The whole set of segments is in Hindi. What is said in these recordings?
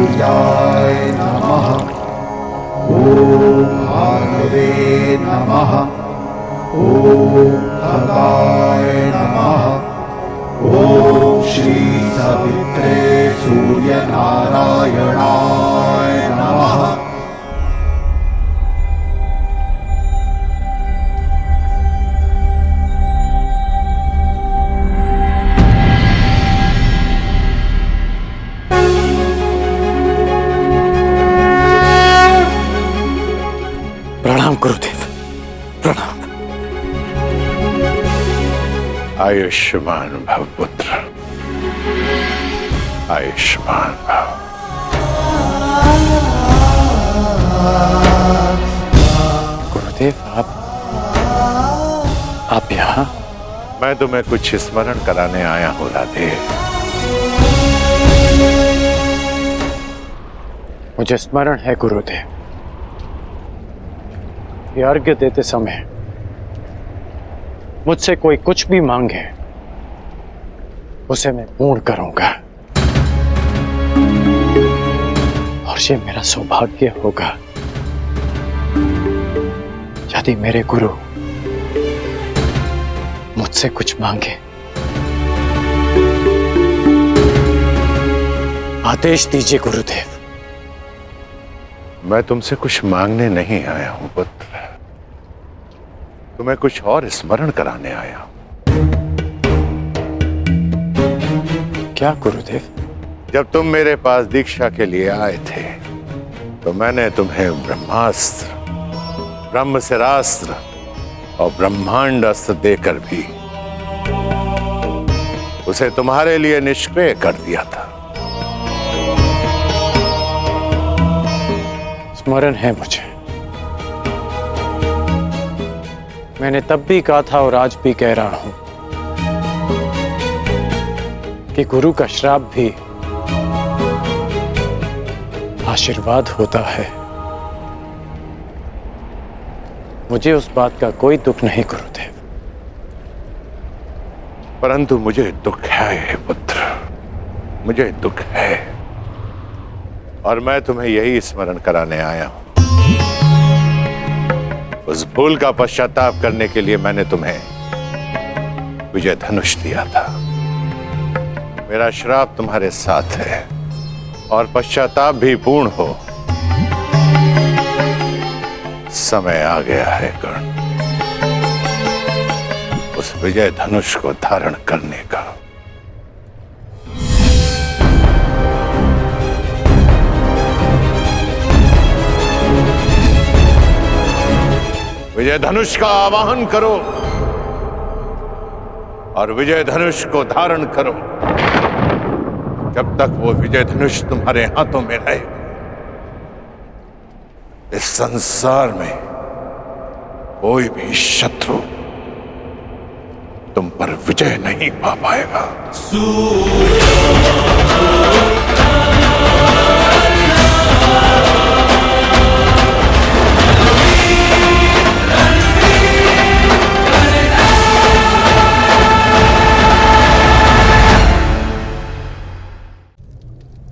सूर्याय नमः। ओम भार्गवे नमः। ओम खगाय नमः। ओम श्री सवित्रे सूर्यनारायणाय नमः। प्रणाम गुरुदेव, प्रणाम। आयुष्मान भव पुत्र, आयुष्मान भव। गुरुदेव आप यहाँ? मैं तुम्हें कुछ स्मरण कराने आया हूँ राधे। मुझे स्मरण है गुरुदेव, अर्घ्य देते समय मुझसे कोई कुछ भी मांगे उसे मैं पूर्ण करूंगा, और ये मेरा सौभाग्य होगा यदि मेरे गुरु मुझसे कुछ मांगे। आदेश दीजिए गुरुदेव। मैं तुमसे कुछ मांगने नहीं आया हूं पुत्र, तुम्हें कुछ और स्मरण कराने आया हूं। क्या गुरुदेव? जब तुम मेरे पास दीक्षा के लिए आए थे तो मैंने तुम्हें ब्रह्मास्त्र, ब्रह्मशिरास्त्र और ब्रह्मांड अस्त्र देकर भी उसे तुम्हारे लिए निष्क्रिय कर दिया था। स्मरण है मुझे, मैंने तब भी कहा था और आज भी कह रहा हूं कि गुरु का श्राप भी आशीर्वाद होता है। मुझे उस बात का कोई दुख नहीं गुरुदेव। परंतु मुझे दुख है पुत्र, मुझे दुख है, और मैं तुम्हें यही स्मरण कराने आया हूं। उस भूल का पश्चाताप करने के लिए मैंने तुम्हें विजय धनुष दिया था। मेरा श्राप तुम्हारे साथ है और पश्चाताप भी पूर्ण हो। समय आ गया है कर्ण, उस विजय धनुष को धारण करने का। विजय धनुष का आवाहन करो और विजय धनुष को धारण करो। जब तक वो विजय धनुष तुम्हारे हाथों में रहे, इस संसार में कोई भी शत्रु तुम पर विजय नहीं पा पाएगा।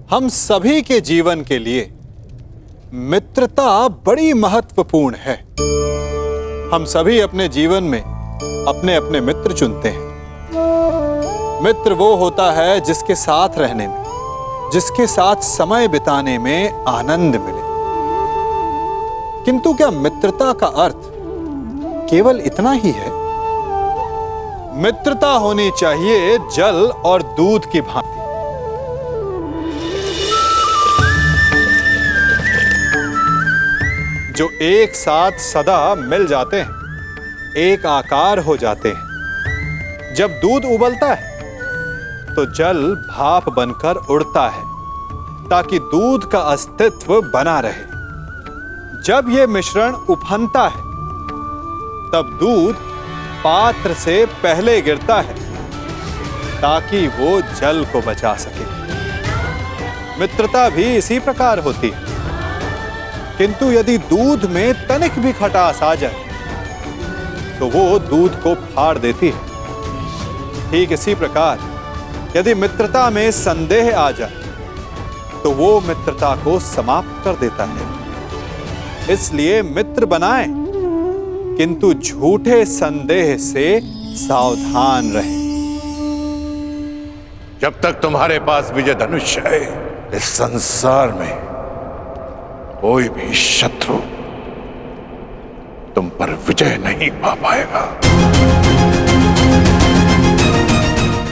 हम सभी के जीवन के लिए मित्रता बड़ी महत्वपूर्ण है। हम सभी अपने जीवन में अपने अपने मित्र चुनते हैं। मित्र वो होता है जिसके साथ रहने में, जिसके साथ समय बिताने में आनंद मिले। किंतु क्या मित्रता का अर्थ केवल इतना ही है? मित्रता होनी चाहिए जल और दूध की भांति। जो एक साथ सदा मिल जाते हैं, एक आकार हो जाते हैं। जब दूध उबलता है तो जल भाप बनकर उड़ता है ताकि दूध का अस्तित्व बना रहे। जब यह मिश्रण उफनता है तब दूध पात्र से पहले गिरता है ताकि वो जल को बचा सके। मित्रता भी इसी प्रकार होती है। किंतु यदि दूध में तनिक भी खटास आ जाए तो वो दूध को फाड़ देती है। ठीक इसी प्रकार यदि मित्रता में संदेह आ जाए तो वो मित्रता को समाप्त कर देता है। इसलिए मित्र बनाएं, किंतु झूठे संदेह से सावधान रहें। जब तक तुम्हारे पास विजय धनुष है, इस संसार में कोई भी शत्रु तुम पर विजय नहीं पा पाएगा।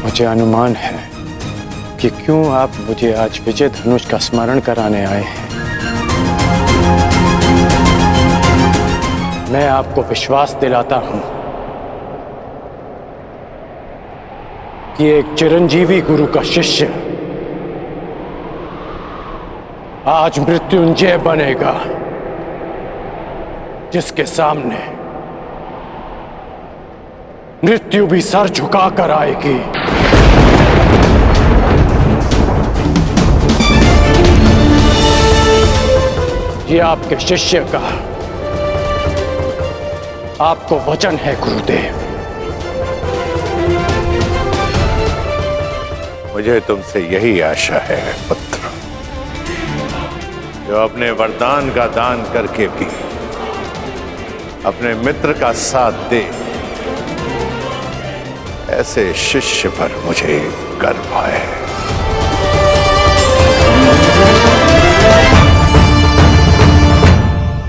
मुझे अनुमान है कि क्यों आप मुझे आज विजय धनुष का स्मरण कराने आए हैं। मैं आपको विश्वास दिलाता हूं कि एक चिरंजीवी गुरु का शिष्य आज मृत्युंजय बनेगा, जिसके सामने मृत्यु भी सर झुकाकर आएगी। ये आपके शिष्य का आपको वचन है गुरुदेव। मुझे तुमसे यही आशा है पुत्र, जो अपने वरदान का दान करके भी अपने मित्र का साथ दे। ऐसे शिष्य पर मुझे गर्व है।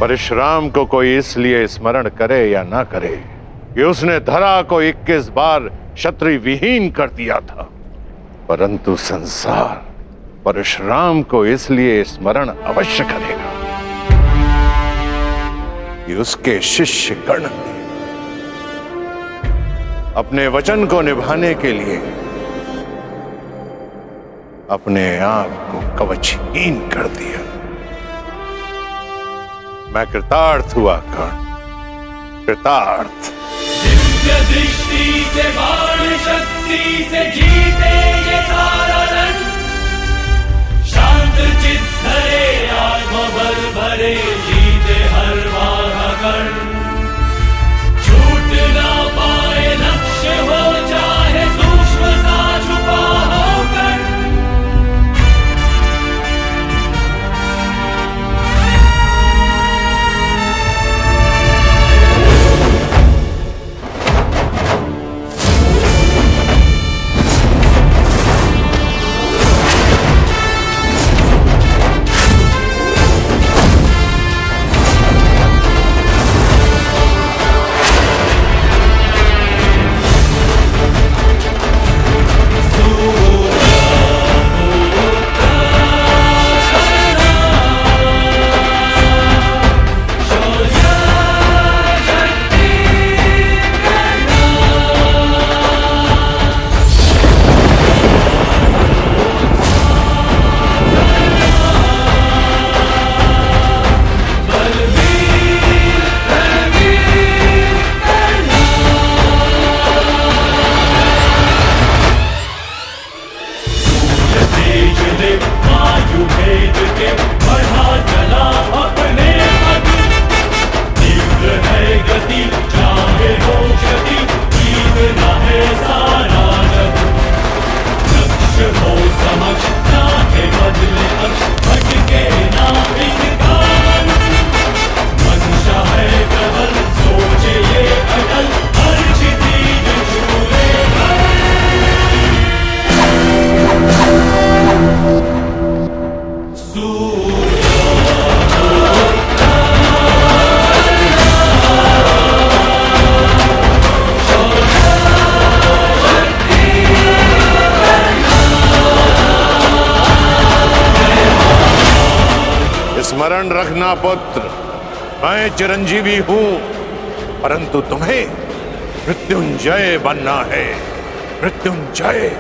परशुराम को कोई इसलिए स्मरण करे या ना करे कि उसने धरा को 21 बार क्षत्रिय विहीन कर दिया था, परंतु संसार परशुराम को इसलिए स्मरण अवश्य करेगा कि उसके शिष्य गण ने अपने वचन को निभाने के लिए अपने आप को कवचहीन कर दिया। मैं कृतार्थ हुआ कर्ण, कृतार्थ। दिव्य दृष्टि से बाण शक्ति से जीते ये सारा रण, शांत चित्त धरे आत्मबल भरे जीते हर बाधा कण। छूट ना पाए लक्ष्य हो चाहे सूक्ष्म सा छुपा हो कण। स्मरण रखना पुत्र, मैं चिरंजीवी हूं, परंतु तुम्हें मृत्युंजय बनना है। मृत्युंजय।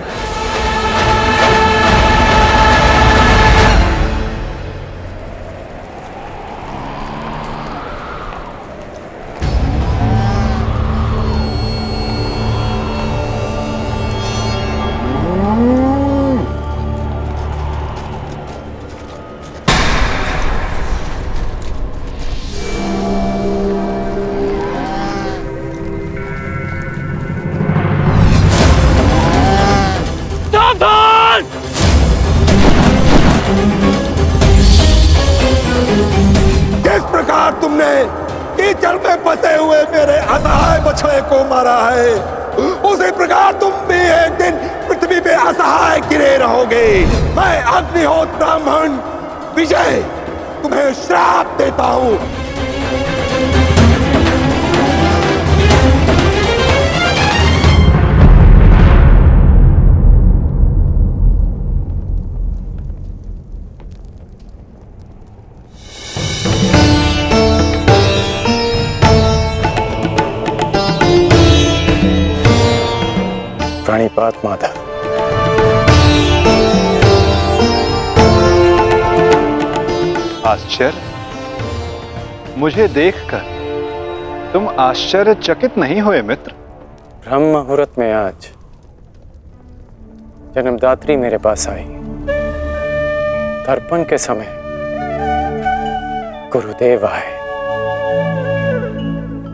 कीचड़ में फंसे हुए मेरे असहाय बछड़े को मारा है, उसी प्रकार तुम भी एक दिन पृथ्वी पे असहाय गिरे रहोगे। मैं अग्निहोत्र ब्राह्मण विजय तुम्हें श्राप देता हूं। प्रणिपात माधव। आश्चर्य, मुझे देखकर तुम आश्चर्यचकित नहीं हुए मित्र? ब्रह्म मुहूर्त में आज जन्मदात्री मेरे पास आई। तर्पण के समय गुरुदेव आए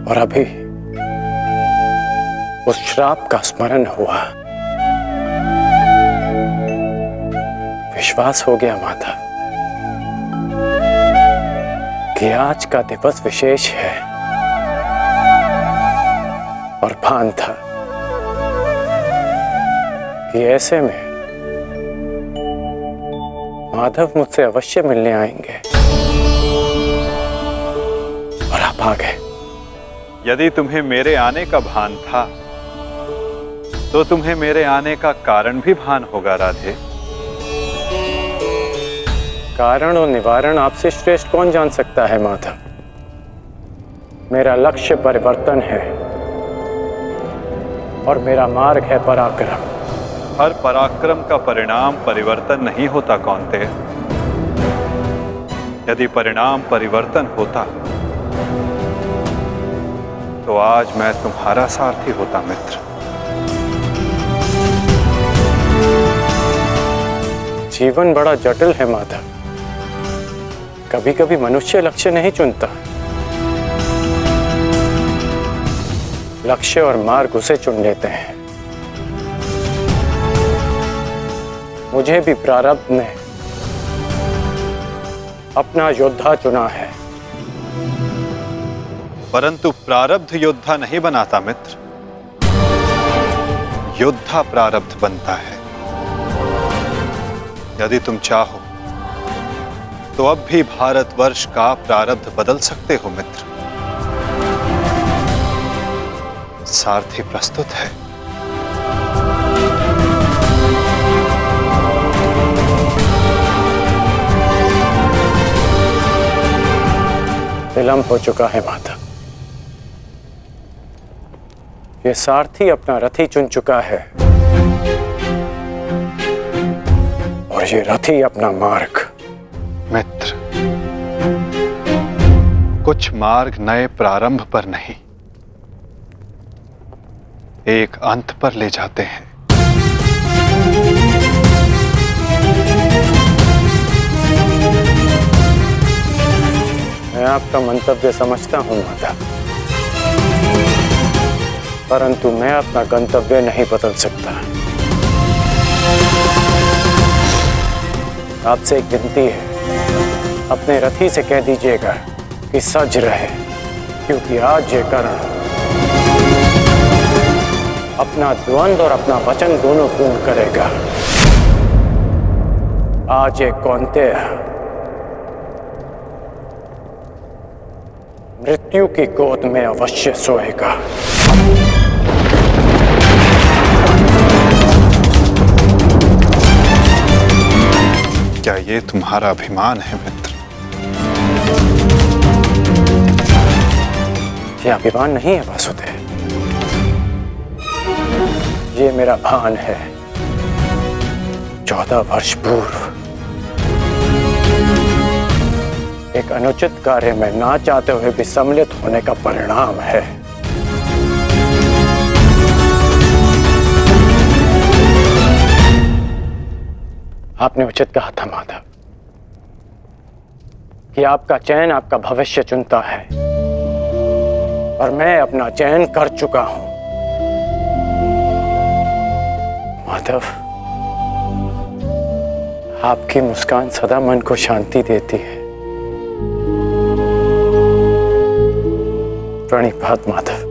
और अभी उस श्राप का स्मरण हुआ। विश्वास हो गया माता कि आज का दिवस विशेष है, और भान था कि ऐसे में माधव मुझसे अवश्य मिलने आएंगे, और आप आ गए। यदि तुम्हें मेरे आने का भान था तो तुम्हें मेरे आने का कारण भी भान होगा राधे। कारण और निवारण आपसे श्रेष्ठ कौन जान सकता है माधव। मेरा लक्ष्य परिवर्तन है और मेरा मार्ग है पराक्रम। हर पराक्रम का परिणाम परिवर्तन नहीं होता कौन्तेय। यदि परिणाम परिवर्तन होता तो आज मैं तुम्हारा सारथी होता मित्र। जीवन बड़ा जटिल है माधव। कभी कभी मनुष्य लक्ष्य नहीं चुनता, लक्ष्य और मार्ग उसे चुन लेते हैं। मुझे भी प्रारब्ध ने अपना योद्धा चुना है। परंतु प्रारब्ध योद्धा नहीं बनाता मित्र, योद्धा प्रारब्ध बनता है। यदि तुम चाहो तो अब भी भारतवर्ष का प्रारब्ध बदल सकते हो मित्र। सारथी प्रस्तुत है। विलंब हो चुका है माता। ये सारथी अपना रथी चुन चुका है और ये रथी अपना मार्ग। मित्र, कुछ मार्ग नए प्रारंभ पर नहीं, एक अंत पर ले जाते हैं। मैं आपका मंतव्य समझता हूं माता, परंतु मैं अपना गंतव्य नहीं बदल सकता। आपसे एक विनती है, अपने रथी से कह दीजिएगा कि सज रहे, क्योंकि आज ये कर्ण अपना द्वंद्व और अपना वचन दोनों पूर्ण करेगा। आज एक कौन्तेय मृत्यु की गोद में अवश्य सोएगा। क्या ये तुम्हारा अभिमान है मित्र? ये अभिमान नहीं है वासुदेव, ये मेरा भान है। 14 वर्ष पूर्व एक अनुचित कार्य में ना चाहते हुए भी सम्मिलित होने का परिणाम है। आपने उचित कहा था माधव कि आपका चयन आपका भविष्य चुनता है, और मैं अपना चयन कर चुका हूं। माधव, आपकी मुस्कान सदा मन को शांति देती है। प्रणिपात माधव।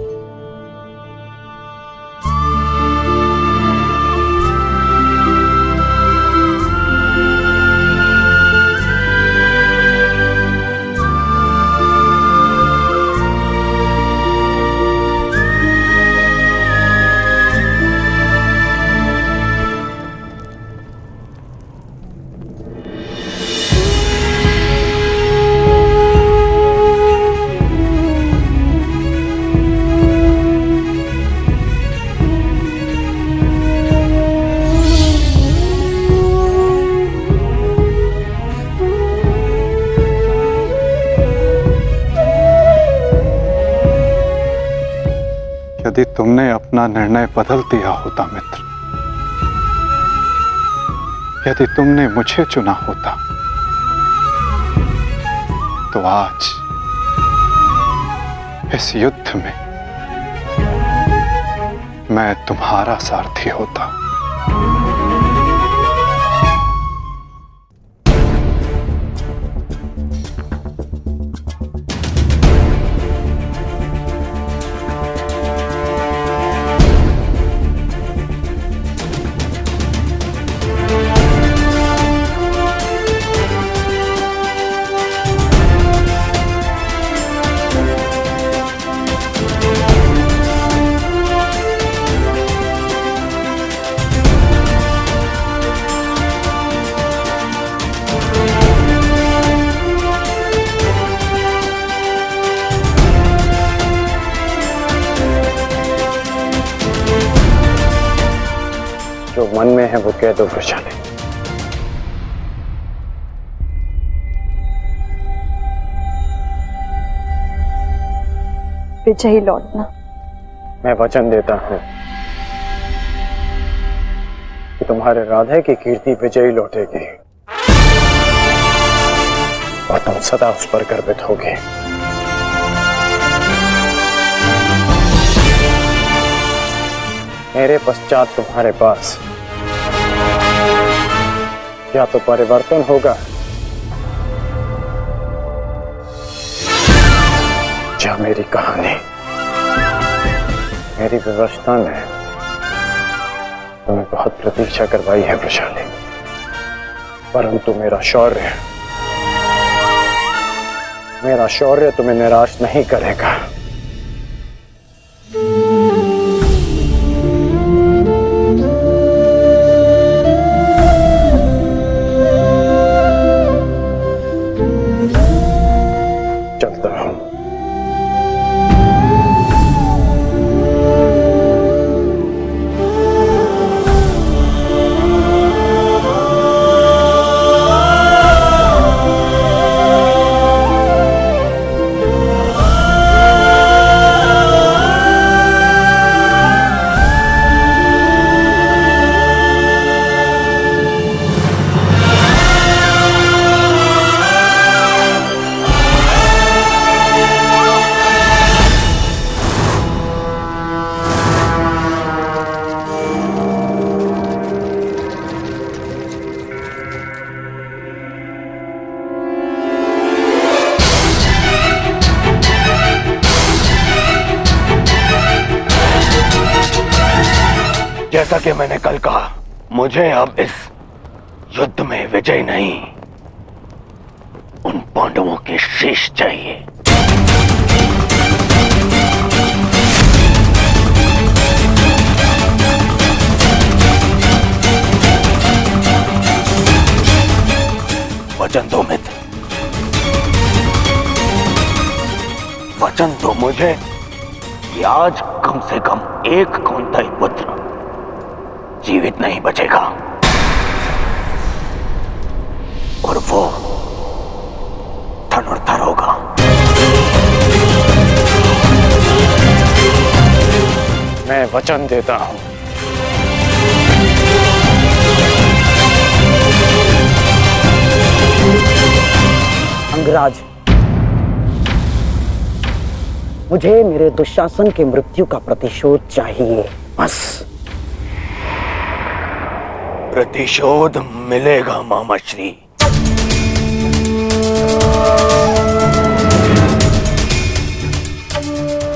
यदि तुमने अपना निर्णय बदल दिया होता मित्र, यदि तुमने मुझे चुना होता, तो आज इस युद्ध में मैं तुम्हारा सारथी होता। जो मन में है वो कह दो वृषाली। विजयी लौटना। मैं वचन देता हूं कि तुम्हारे राधे की कीर्ति विजयी लौटेगी और तुम सदा उस पर गर्वित होगे। मेरे पश्चात तुम्हारे पास या तो परिवर्तन होगा या मेरी कहानी। मेरी व्यवस्था ने तुम्हें बहुत प्रतीक्षा करवाई है वृषाली, परंतु मेरा शौर्य तुम्हें निराश नहीं करेगा। चलता हूं। जैसा कि मैंने कल कहा, मुझे अब इस युद्ध में विजय नहीं, उन पांडवों के शीश चाहिए। वचन दो मित्र, वचन दो मुझे कि आज कम से कम एक कौंतेय पुत्र जीवित नहीं बचेगा और वो धनुर्धर होगा। मैं वचन देता हूं। अंगराज, मुझे मेरे दुशासन के मृत्यु का प्रतिशोध चाहिए, बस। प्रतिशोध मिलेगा मामाश्री।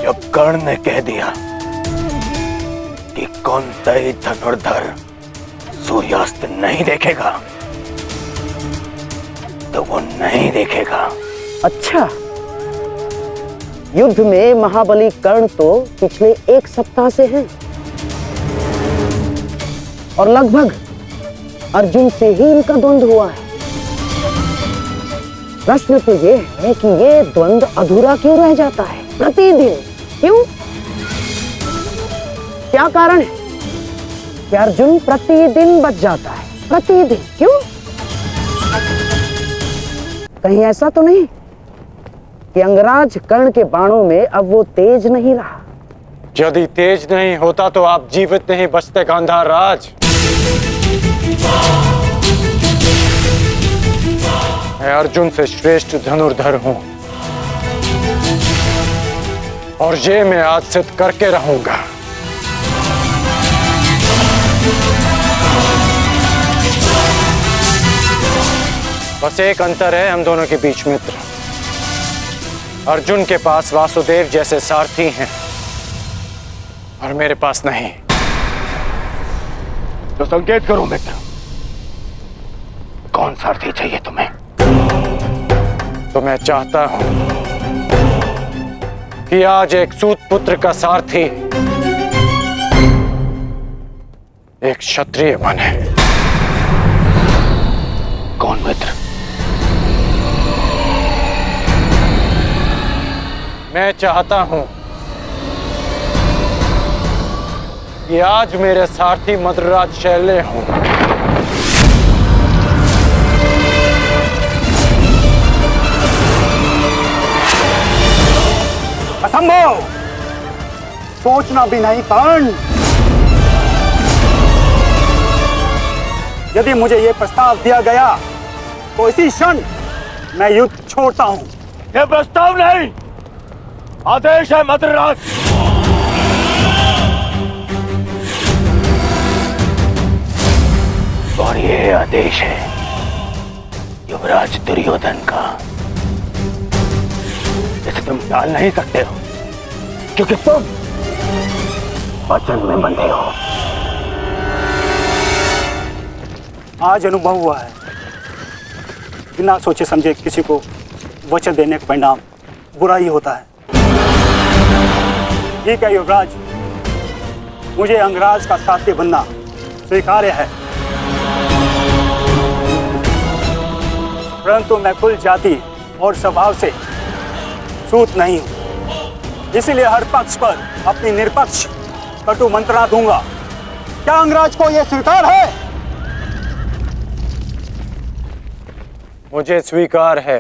जब कर्ण ने कह दिया कि कौंतेय धनुर्धर सूर्यास्त नहीं देखेगा तो वो नहीं देखेगा। अच्छा, युद्ध में महाबली कर्ण तो पिछले 1 सप्ताह से हैं और लगभग अर्जुन से ही इनका द्वंद्व हुआ है। प्रश्न तो ये है कि ये द्वंद्व अधूरा क्यों रह जाता है प्रतिदिन? क्यों? क्या कारण है कि अर्जुन प्रतिदिन बच जाता है? प्रतिदिन क्यों? कहीं ऐसा तो नहीं कि अंगराज कर्ण के बाणों में अब वो तेज नहीं रहा? यदि तेज नहीं होता तो आप जीवित नहीं बचते गांधार राज। मैं अर्जुन से श्रेष्ठ धनुर्धर हूं और ये मैं आज सिद्ध करके रहूंगा। बस एक अंतर है हम दोनों के बीच, मित्र। अर्जुन के पास वासुदेव जैसे सारथी हैं और मेरे पास नहीं। तो संकेत करो मित्र, कौन सारथी चाहिए तुम्हें? तो मैं चाहता हूं कि आज एक सूत पुत्र का सारथी एक क्षत्रिय बने। कौन मित्र? मैं चाहता हूं कि आज मेरे सारथी मद्रराज शैल्य हों। असंभव! सोचना भी नहीं कर्ण। यदि मुझे यह प्रस्ताव दिया गया तो इसी क्षण मैं युद्ध छोड़ता हूं। यह प्रस्ताव नहीं, आदेश है मद्रराज। और यह आदेश है युवराज दुर्योधन का। इसे तुम टाल नहीं सकते हो क्योंकि तुम वचन में बंधे हो। आज अनुभव हुआ है, बिना सोचे समझे किसी को वचन देने का परिणाम बुरा ही होता है। ठीक है युवराज, मुझे अंगराज का साथी बनना स्वीकार्य है, परंतु मैं कुल जाति और स्वभाव से सूत नहीं हूं, इसीलिए हर पक्ष पर अपनी निरपक्ष कटु मंत्रणा दूंगा। क्या अंगराज को यह स्वीकार है? मुझे स्वीकार है।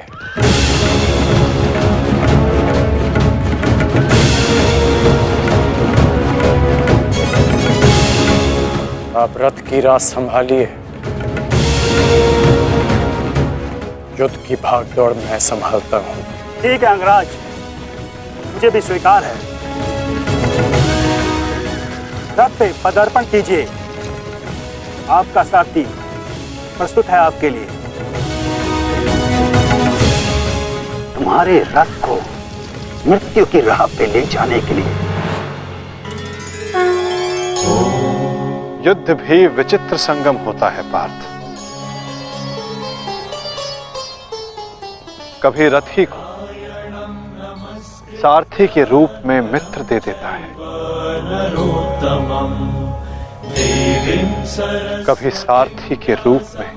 आप रथ की राह संभालिए, युद्ध की भागदौड़ मैं संभालता हूं। ठीक है अंगराज, मुझे भी स्वीकार है। रथ पे पदार्पण कीजिए, आपका साथी प्रस्तुत है आपके लिए। तुम्हारे रथ को मृत्यु की राह पे ले जाने के लिए। युद्ध भी विचित्र संगम होता है पार्थ। कभी रथी को सारथी के रूप में मित्र दे देता है, कभी सारथी के रूप में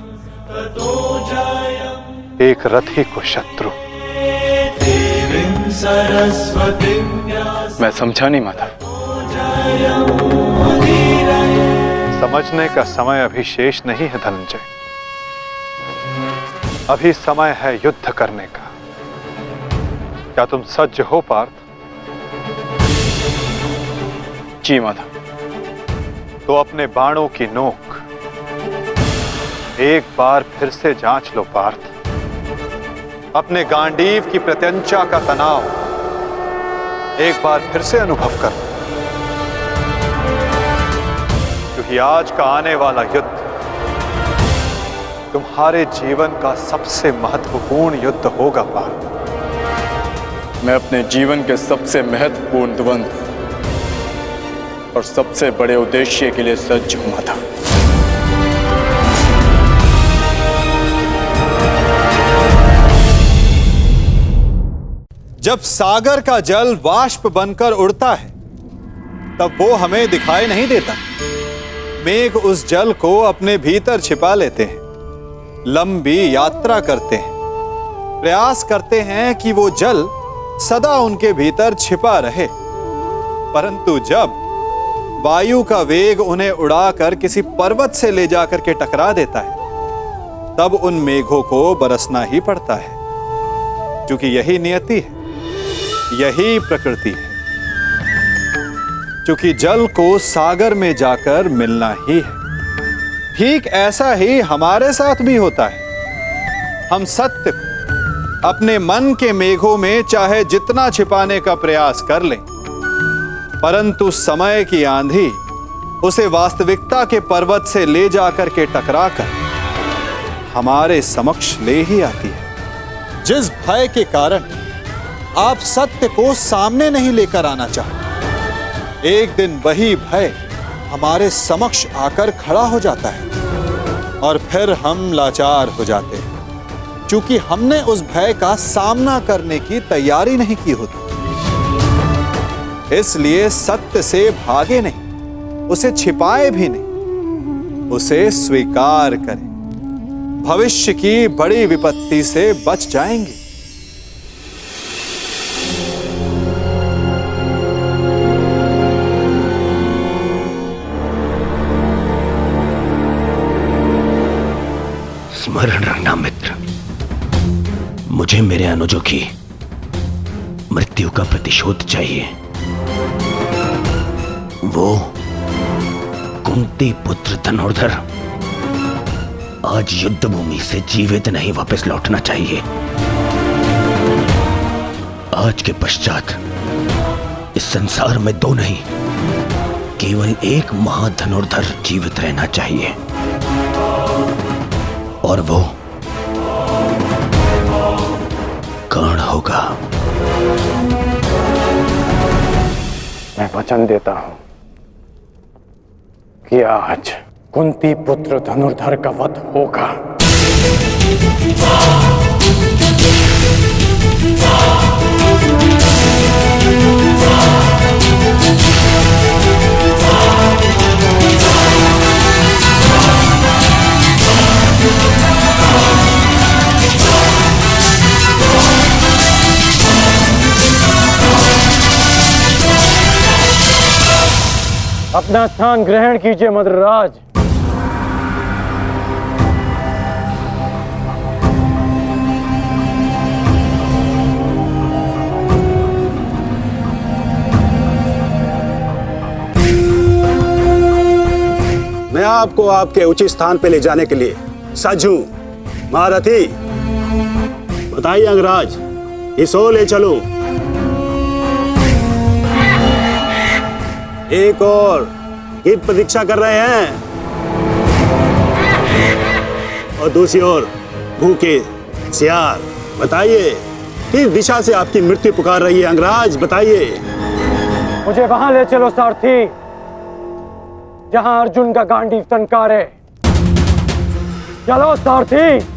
एक रथी को शत्रु। मैं समझा नहीं माता। समझने का समय अभी शेष नहीं है धनंजय। अभी समय है युद्ध करने का। क्या तुम सज्ज हो पार्थ? जी माता। तो अपने बाणों की नोक एक बार फिर से जांच लो पार्थ। अपने गांडीव की प्रत्यंचा का तनाव एक बार फिर से अनुभव कर, क्योंकि आज का आने वाला युद्ध तुम्हारे जीवन का सबसे महत्वपूर्ण युद्ध होगा पार्थ। मैं अपने जीवन के सबसे महत्वपूर्ण द्वंद्व और सबसे बड़े उद्देश्य के लिए सज्ज हुआ था। जब सागर का जल वाष्प बनकर उड़ता है तब वो हमें दिखाई नहीं देता। मेघ उस जल को अपने भीतर छिपा लेते हैं, लंबी यात्रा करते हैं, प्रयास करते हैं कि वो जल सदा उनके भीतर छिपा रहे। परंतु जब वायु का वेग उन्हें उड़ाकर किसी पर्वत से ले जाकर के टकरा देता है, तब उन मेघों को बरसना ही पड़ता है, क्योंकि यही नियति है, यही प्रकृति है। क्योंकि जल को सागर में जाकर मिलना ही है। ठीक ऐसा ही हमारे साथ भी होता है। हम सत्य को अपने मन के मेघों में चाहे जितना छिपाने का प्रयास कर लें, परंतु समय की आंधी उसे वास्तविकता के पर्वत से ले जाकर के टकराकर हमारे समक्ष ले ही आती है। जिस भय के कारण आप सत्य को सामने नहीं लेकर आना चाहते, एक दिन वही भय हमारे समक्ष आकर खड़ा हो जाता है और फिर हम लाचार हो जाते हैं, क्योंकि हमने उस भय का सामना करने की तैयारी नहीं की होती। इसलिए सत्य से भागे नहीं, उसे छिपाए भी नहीं, उसे स्वीकार करें। भविष्य की बड़ी विपत्ति से बच जाएंगे। स्मरण रखना मित्र, मुझे मेरे अनुजों की मृत्यु का प्रतिशोध चाहिए। वो कुंती पुत्र धनुर्धर आज युद्ध भूमि से जीवित नहीं वापस लौटना चाहिए। आज के पश्चात इस संसार में दो नहीं, केवल एक महाधनुर्धर जीवित रहना चाहिए, और वो कर्ण होगा। मैं वचन देता हूं कि आज कुंती पुत्र धनुर्धर का वध होगा। अपना स्थान ग्रहण कीजिए मद्रराज। मैं आपको आपके उचित स्थान पे ले जाने के लिए सज्ज हूं। महारथी, बताइए अंगराज, इस ओर ले चलो। एक और गीत प्रतीक्षा कर रहे हैं, और दूसरी ओर भूखे सियार। बताइए, किस दिशा से आपकी मृत्यु पुकार रही है अंगराज? बताइए। मुझे वहां ले चलो सारथी, जहां अर्जुन का गांडीव टंकारे। चलो सारथी।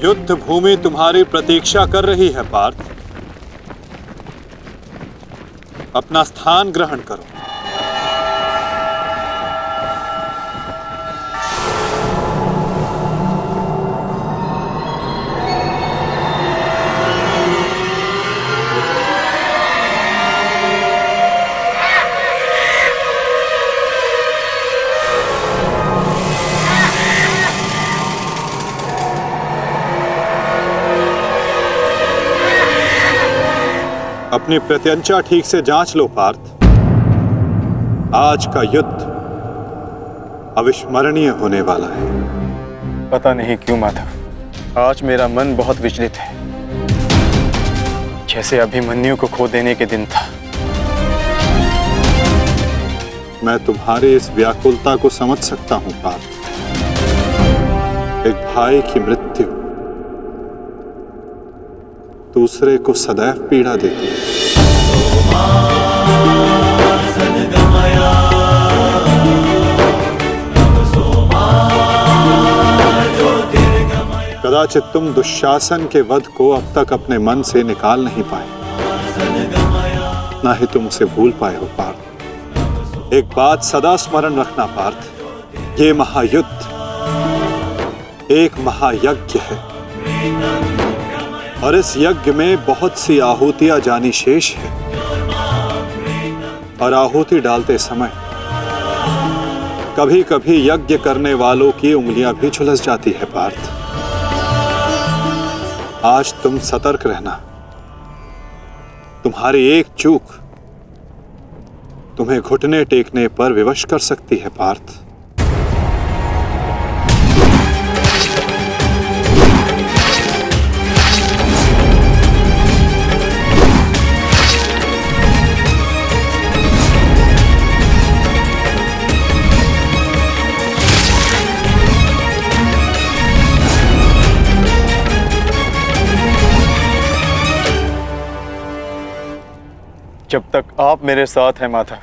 युद्ध भूमि तुम्हारी प्रतीक्षा कर रही है पार्थ। अपना स्थान ग्रहण करो। अपनी प्रत्यंचा ठीक से जांच लो पार्थ। आज का युद्ध अविस्मरणीय होने वाला है। पता नहीं क्यों माधव, आज मेरा मन बहुत विचलित है। जैसे अभिमन्यु को खो देने के दिन था। मैं तुम्हारी इस व्याकुलता को समझ सकता हूं पार्थ। एक भाई की मृत्यु दूसरे को सदैव पीड़ा देती है। कदाचित तुम दुशासन के वध को अब तक अपने मन से निकाल नहीं पाए, ना ही तुम उसे भूल पाए हो पार्थ। एक बात सदा स्मरण रखना पार्थ, ये महायुद्ध एक महायज्ञ है और इस यज्ञ में बहुत सी आहुतियां जानी शेष है और आहुति डालते समय कभी कभी यज्ञ करने वालों की उंगलियां भी झुलस जाती है पार्थ। आज तुम सतर्क रहना, तुम्हारी एक चूक तुम्हें घुटने टेकने पर विवश कर सकती है पार्थ। जब तक आप मेरे साथ हैं माधव,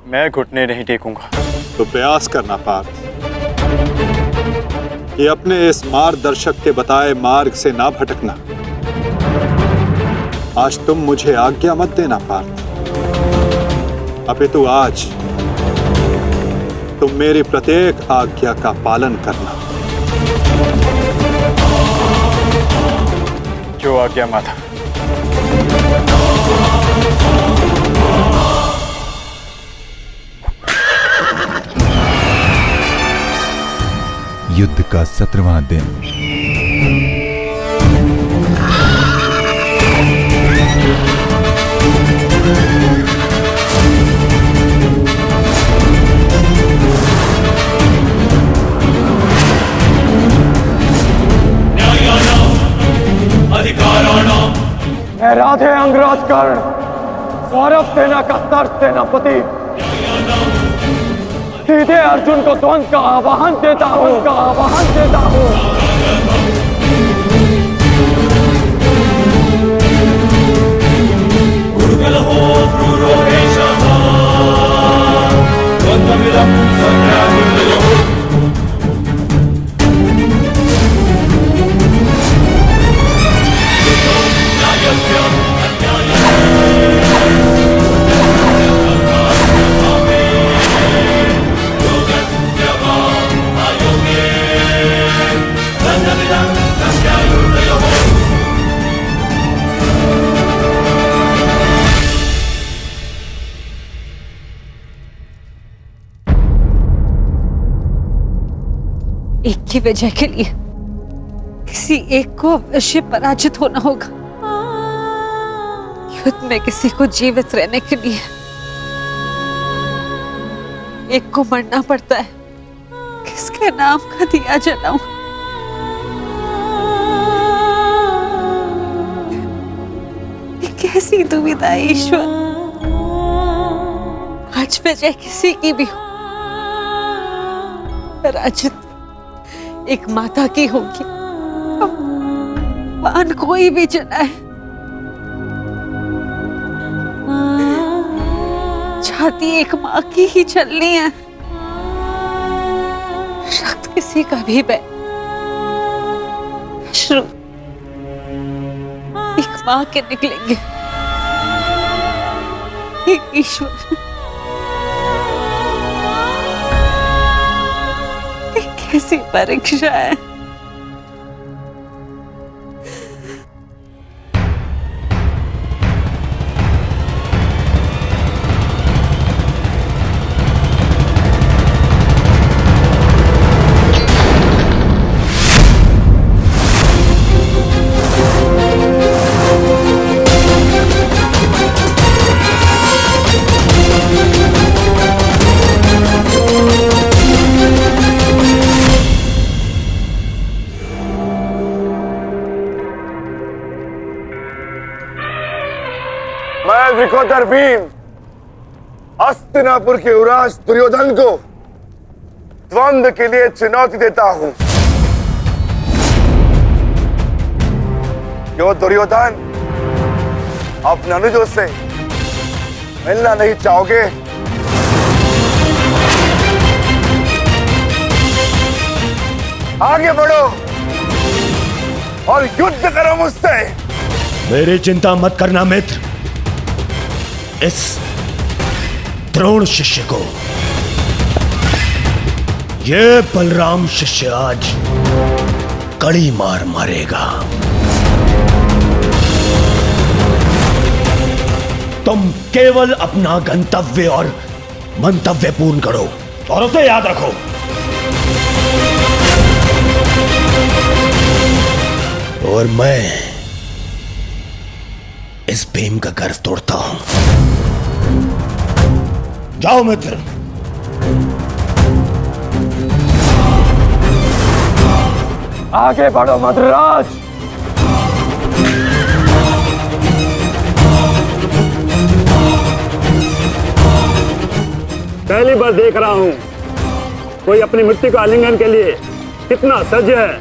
मैं घुटने नहीं टेकूंगा। तो प्रयास करना पार्थ कि अपने इस मार्गदर्शक के बताए मार्ग से ना भटकना। आज तुम मुझे आज्ञा मत देना पार्थ, अपितु आज तुम मेरी प्रत्येक आज्ञा का पालन करना। जो आज्ञा माधव। युद्ध का 17वां दिन। मैं राधे अंगराज कर्ण, कौरव सेना का सर सेनापति, सीधे अर्जुन को द्वंद्व का आह्वान देता हूं। एक की वजह के लिए किसी एक को अवश्य पराजित होना होगा। युद्ध में किसी को जीवित रहने के लिए एक को मरना पड़ता है। किसके नाम का दिया जलाऊं? ये कैसी दुविधा है ईश्वर। आज वजह किसी की भी हो, पराजित एक माता की होगी। बाण कोई भी चलाए, छाती एक माँ की ही चलनी है। रक्त किसी का भी बहे, अश्रु एक माँ के निकलेंगे। एक ईश्वर, कैसी परीक्षा है। सिकोदर भीम हस्तिनापुर के युवराज दुर्योधन को द्वंद्व के लिए चुनौती देता हूं। क्यों दुर्योधन, अपने अनुजों से मिलना नहीं चाहोगे? आगे बढ़ो और युद्ध करो मुझसे। मेरी चिंता मत करना मित्र, इस द्रोण शिष्य को ये बलराम शिष्य आज कड़ी मार मारेगा। तुम केवल अपना गंतव्य और मंतव्य पूर्ण करो और उसे याद रखो। और मैं इस भीम का गर्व तोड़ता हूं। जाओ मित्र। आगे बढ़ो मद्राज। पहली बार देख रहा हूं कोई अपनी मृत्यु का आलिंगन के लिए कितना सज्ज है।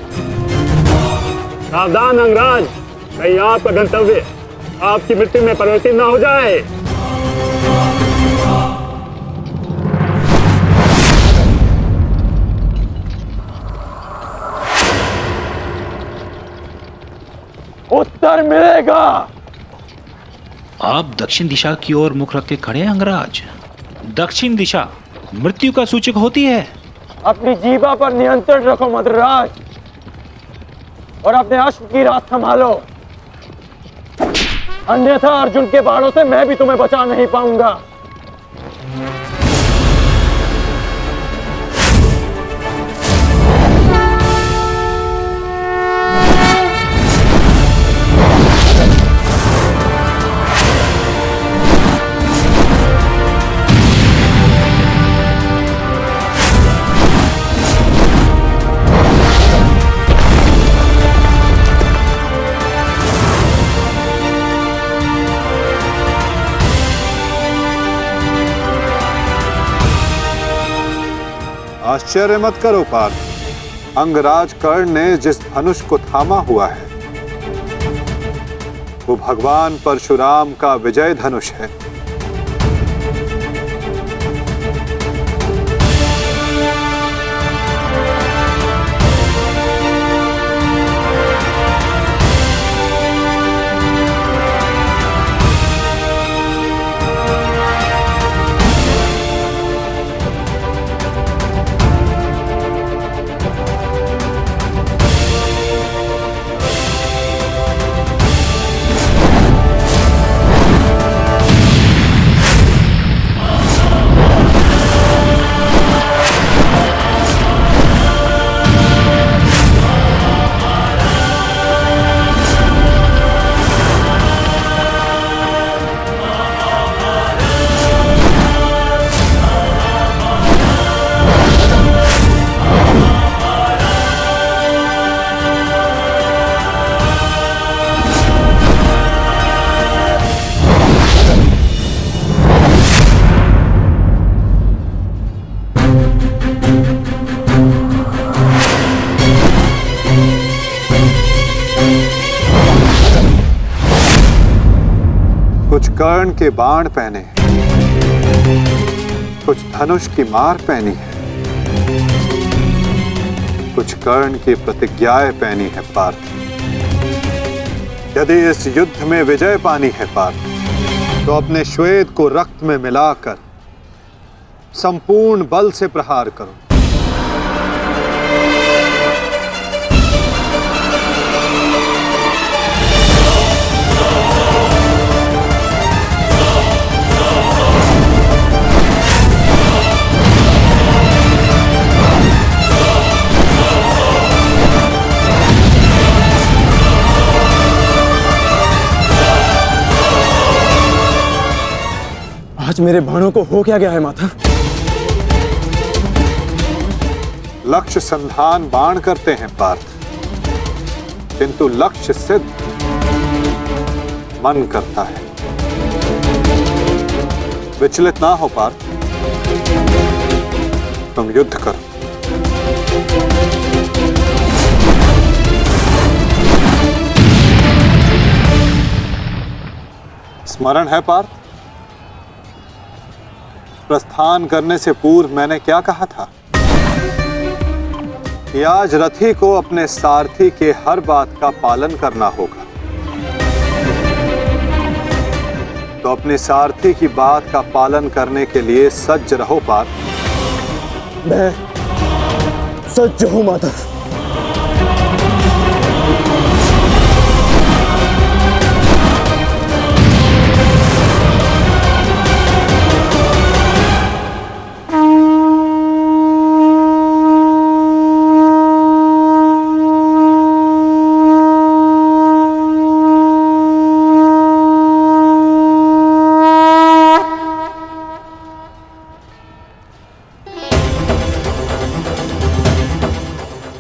सावधान अंगराज, कहीं आपका गंतव्य आपकी मृत्यु में परिवर्तित न हो जाए। उत्तर मिलेगा। आप दक्षिण दिशा की ओर मुख रख के खड़े हैं अंगराज। दक्षिण दिशा मृत्यु का सूचक होती है। अपनी जीवा पर नियंत्रण रखो मद्राज और अपने अश्व की रात संभालो, अन्यथा अर्जुन के बाणों से मैं भी तुम्हें बचा नहीं पाऊंगा। आश्चर्य मत करो पार्थ, अंगराज कर्ण ने जिस धनुष को थामा हुआ है वो भगवान परशुराम का विजय धनुष है। कुछ कर्ण के बाण पहने, कुछ धनुष की मार पहनी है, कुछ कर्ण की प्रतिज्ञाएं पहनी है पार्थ। यदि इस युद्ध में विजय पानी है पार्थ, तो अपने श्वेत को रक्त में मिलाकर संपूर्ण बल से प्रहार करो। आज मेरे बाणों को हो क्या गया है माता? लक्ष्य संधान बाण करते हैं पार्थ, किंतु लक्ष्य सिद्ध मन करता है। विचलित ना हो पार्थ, तुम युद्ध करो। स्मरण है पार्थ, प्रस्थान करने से पूर्व मैंने क्या कहा था कि आज रथी को अपने सारथी के हर बात का पालन करना होगा। तो अपने सारथी की बात का पालन करने के लिए सज्ज रहो पार्थ। मैं सज्ज हूं माधव।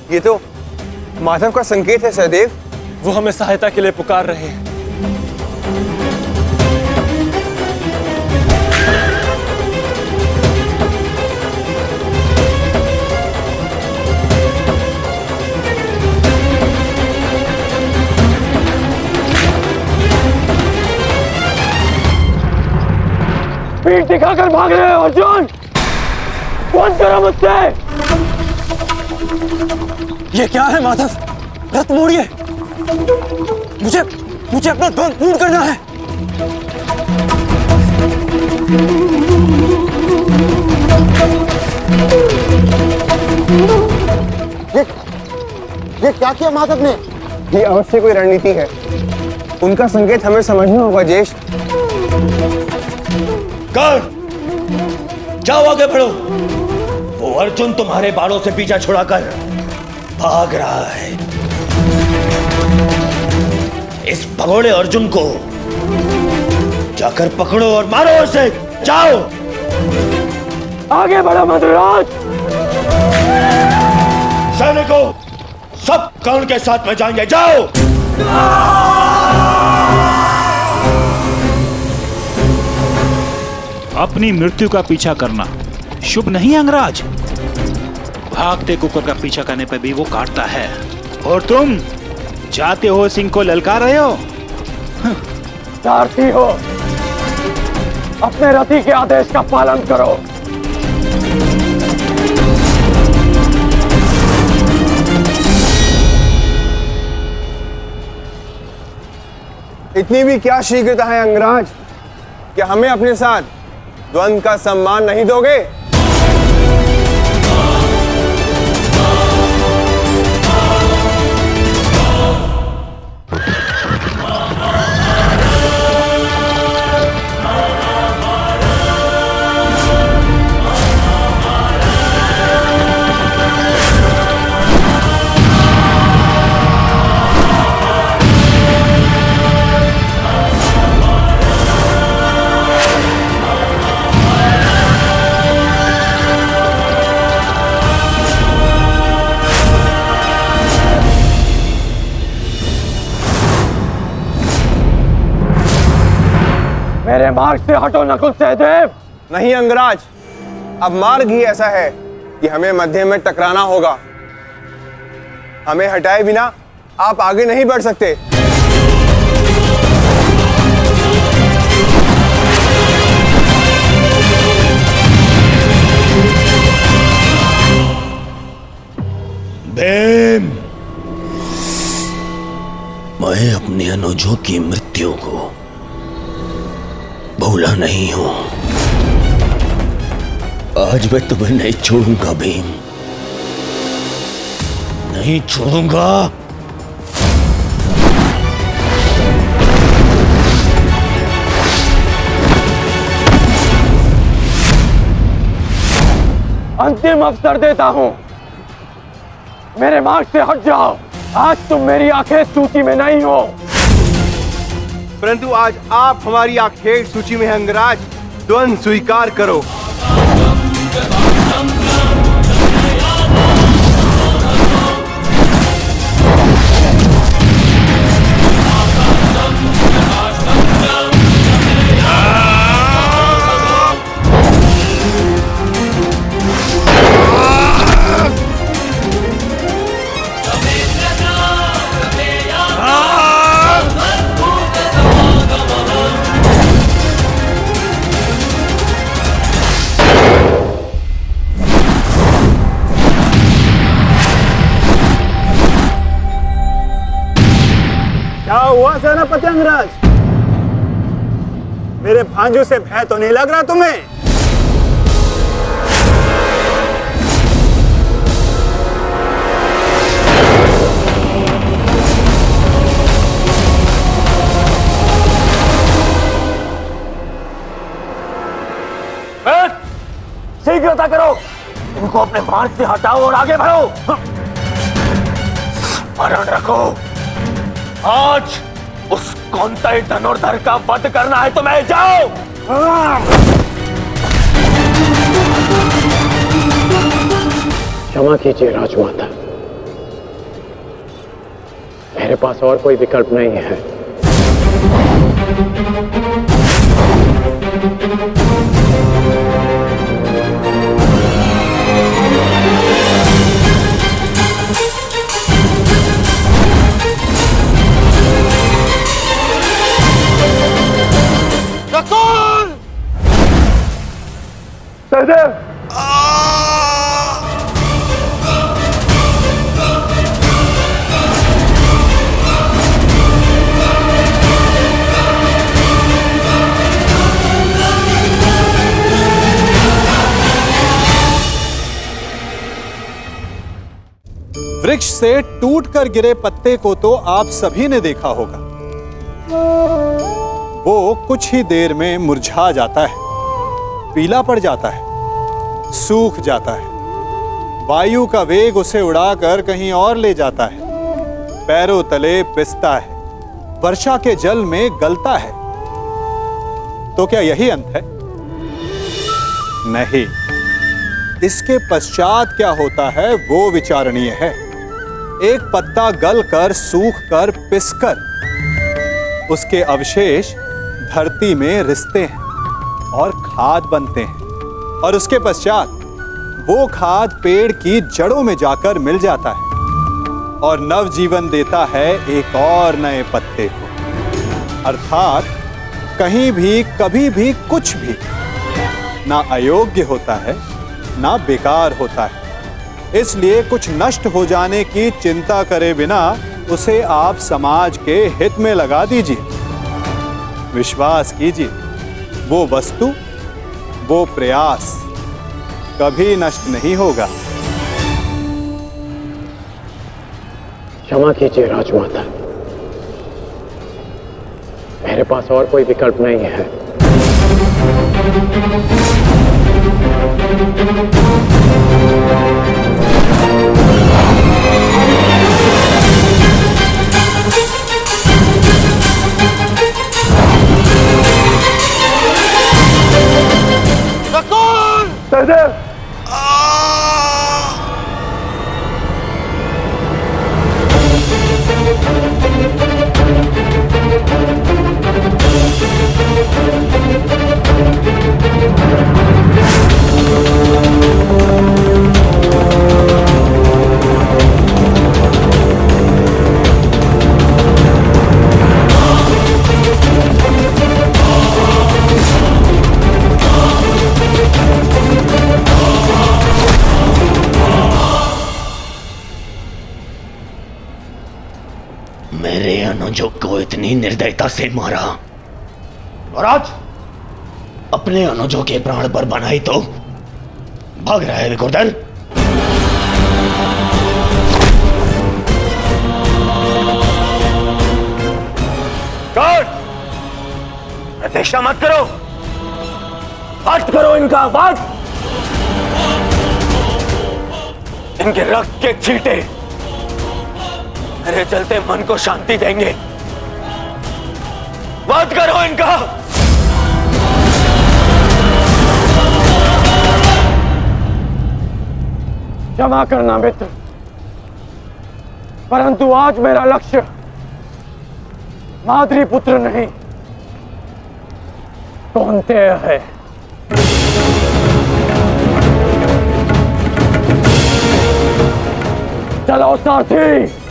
ये तो माधव का संकेत है सहदेव। वो हमें सहायता के लिए पुकार रहे हैं। पीठ दिखाकर भाग रहे हो अर्जुन, बंद करो मुझसे। ये क्या है माधव? रथ मोड़िए, मुझे अपना ध्वज पूर्ण करना है। ये क्या किया माधव ने? ये अवश्य कोई रणनीति है। उनका संकेत हमें समझना होगा ज्येष्ठ। जाओ आगे बढ़ो। वो अर्जुन तुम्हारे बालों से पीछा छुड़ाकर भाग रहा है। इस भगोड़े अर्जुन को जाकर पकड़ो और मारो उसे। जाओ आगे बढ़ो मद्राज। सैनिकों, सब कर्ण के साथ में जाएंगे। जाओ। अपनी मृत्यु का पीछा करना शुभ नहीं अंगराज। भागते कुकुर का पीछा करने पर भी वो काटता है, और तुम जाते हो सिंह को ललकार रहे हो। सारथी हो, अपने रथी के आदेश का पालन करो। इतनी भी क्या शीघ्रता है अंगराज? क्या हमें अपने साथ द्वंद्व का सम्मान नहीं दोगे? मेरे मार्ग से हटो नकुल सहदेव। नहीं अंगराज, अब मार्ग ही ऐसा है कि हमें मध्य में टकराना होगा। हमें हटाए बिना आप आगे नहीं बढ़ सकते। भीम, मैं अपने अनुजों की मृत्यु को भूला नहीं हूं। आज मैं तुम्हें नहीं छोड़ूंगा भीम, नहीं छोड़ूंगा। अंतिम अवसर देता हूं, मेरे मार्ग से हट जाओ। आज तुम मेरी आखिरी सूची में नहीं हो, परंतु आज आप हमारी आखिरी सूची में हैं अंगराज। द्वंद्व स्वीकार करो। हुआ सेनापति अंगराज? मेरे भांजों से भय तो नहीं लग रहा तुम्हें? शीघ्रता करो, इनको अपने मार्ग से हटाओ और आगे बढ़ो। स्मरण रखो, आज उस कौंतई धनुर्धर का वध करना है तुम्हें। जाओ। क्षमा कीजिए राजमाता, मेरे पास और कोई विकल्प नहीं है। सहदेव, वृक्ष से टूटकर गिरे पत्ते को तो आप सभी ने देखा होगा। वो कुछ ही देर में मुरझा जाता है, पीला पड़ जाता है, सूख जाता है। वायु का वेग उसे उड़ाकर कहीं और ले जाता है, पैरों तले पिसता है, वर्षा के जल में गलता है। तो क्या यही अंत है? नहीं, इसके पश्चात क्या होता है वो विचारणीय है। एक पत्ता गलकर, सूखकर, पिसकर उसके अवशेष धरती में रिसते हैं और खाद बनते हैं, और उसके पश्चात वो खाद पेड़ की जड़ों में जाकर मिल जाता है और नव जीवन देता है एक और नए पत्ते को। अर्थात कहीं भी, कभी भी, कुछ भी ना अयोग्य होता है, ना बेकार होता है। इसलिए कुछ नष्ट हो जाने की चिंता करे बिना उसे आप समाज के हित में लगा दीजिए। विश्वास कीजिए, वो वस्तु, वो प्रयास कभी नष्ट नहीं होगा। क्षमा कीजिए राजमाता, मेरे पास और कोई विकल्प नहीं है। सहदेव, मेरे अनुजों को इतनी निर्दयता से मारा और आज अपने अनुजों के प्राण पर बनाई तो भाग रहा है विकुर्दन। कौन? प्रतीक्षा मत करो, वध करो इनका वध। इनके रक्त के छींटे मेरे चलते मन को शांति देंगे। वध करो इनका। क्षमा करना मित्र, परंतु आज मेरा लक्ष्य माद्री पुत्र नहीं, कौंतेय है। चलो सारथी।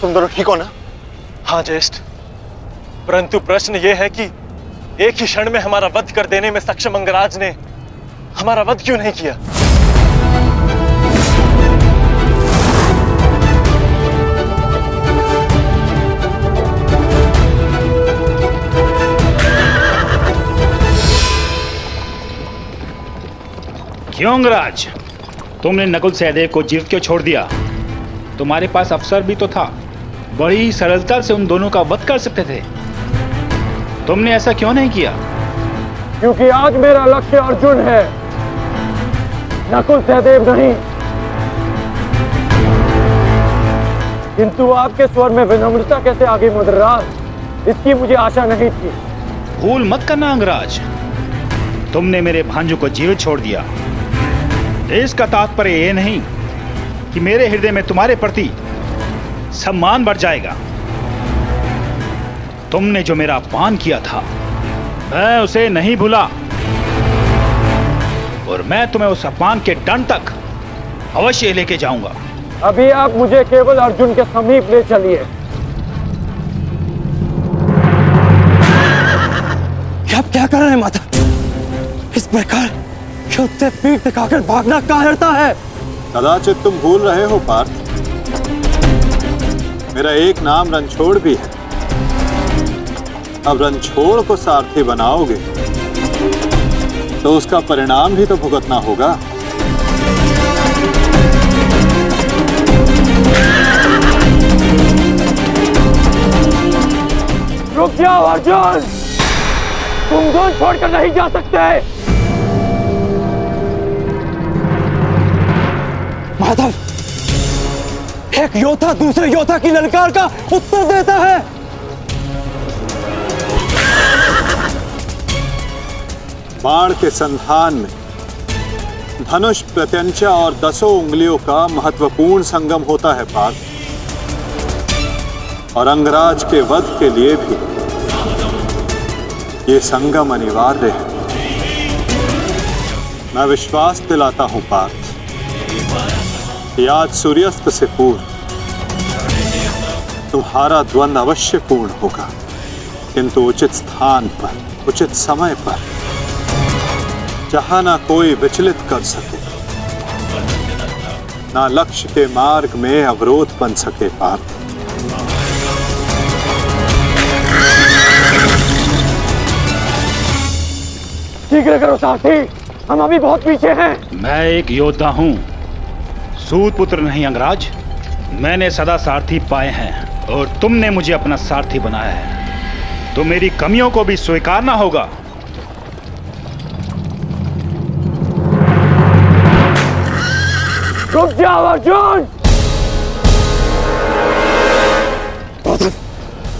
तुम दोनों ठीक हो ना? हाँ ज्येष्ठ, परंतु प्रश्न यह है कि एक ही क्षण में हमारा वध कर देने में सक्षम अंगराज ने हमारा वध क्यों नहीं किया? क्यों अंगराज, तुमने नकुल सहदेव को जीवित क्यों छोड़ दिया? तुम्हारे पास अवसर भी तो था, बड़ी सरलता से उन दोनों का वध कर सकते थे। तुमने ऐसा क्यों नहीं किया? क्योंकि आज मेरा लक्ष्य अर्जुन है, नकुल सहदेव नहीं। किंतु आपके स्वर में विनम्रता कैसे आ गई मद्रराज, इसकी मुझे आशा नहीं थी। भूल मत करना अंगराज, तुमने मेरे भांजू को जीवित छोड़ दिया। इसका तात्पर्य यह नहीं कि मेरे हृदय में तुम्हारे प्रति सम्मान बढ़ जाएगा। तुमने जो मेरा अपमान किया था, मैं उसे नहीं भूला, और मैं तुम्हें उस अपमान के दंड तक अवश्य लेके जाऊंगा। अभी आप मुझे केवल अर्जुन के समीप ले चलिए। आप क्या कर रहे हैं माता? इस प्रकार युद्ध से पीठ दिखाकर भागना कायरता है। कदाचित तुम भूल रहे हो पार्थ, मेरा एक नाम रणछोड़ भी है। अब रणछोड़ को सारथी बनाओगे तो उसका परिणाम भी तो भुगतना होगा। रुक जाओ अर्जुन, तुम दोनों छोड़कर नहीं जा सकते। माधव, एक योद्धा दूसरे योद्धा की ललकार का उत्तर देता है। बाण के संधान में धनुष, प्रत्यंचा और 10 उंगलियों का महत्वपूर्ण संगम होता है पार्थ, और अंगराज के वध के लिए भी ये संगम अनिवार्य है। मैं विश्वास दिलाता हूं पार्थ कि आज सूर्यास्त से पूर्व तुम्हारा द्वंद्व अवश्य पूर्ण होगा, किंतु उचित स्थान पर, उचित समय पर, जहां ना कोई विचलित कर सके, ना लक्ष्य के मार्ग में अवरोध बन सके पार्थ। शीघ्र करो सारथी, हम अभी बहुत पीछे हैं। मैं एक योद्धा हूं, सूत पुत्र नहीं अंगराज। मैंने सदा सारथी पाए हैं और तुमने मुझे अपना सारथी बनाया है, तो मेरी कमियों को भी स्वीकारना होगा। रुक जाओ अर्जुन।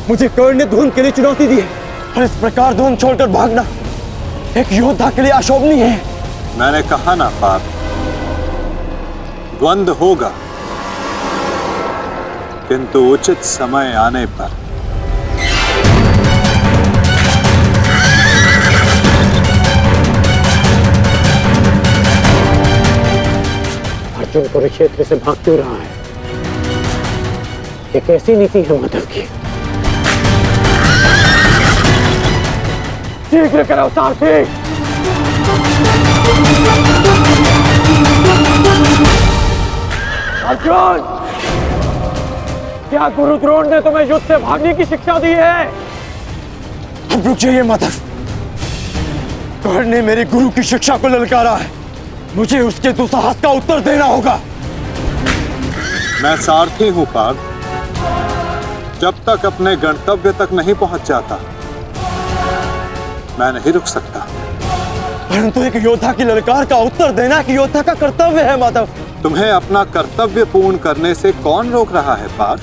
मुझे कर्ण ने धुन के लिए चुनौती दी है, और इस प्रकार धुन छोड़कर भागना एक योद्धा के लिए अशोभनीय है। मैंने कहा ना पार्थ, द्वंद्व होगा, किंतु उचित समय आने पर। अर्जुन कुरुक्षेत्र से भाग क्यों रहा है? ये कैसी नीति है माधव की? शीघ्र करो सारथी। अर्जुन, क्या गुरु द्रोण ने तुम्हें युद्ध से भागने की शिक्षा दी है? अब रुक जाइए माधव, कर्ण ने मेरे गुरु की शिक्षा को ललकारा है, मुझे उसके दुस्साहस का उत्तर देना होगा। मैं सारथी हूं पार्थ, जब तक अपने गंतव्य तक नहीं पहुंच जाता मैं नहीं रुक सकता। परंतु एक योद्धा की ललकार का उत्तर देना कि योद्धा का कर्तव्य है माधव। तुम्हें अपना कर्तव्य पूर्ण करने से कौन रोक रहा है पार्थ?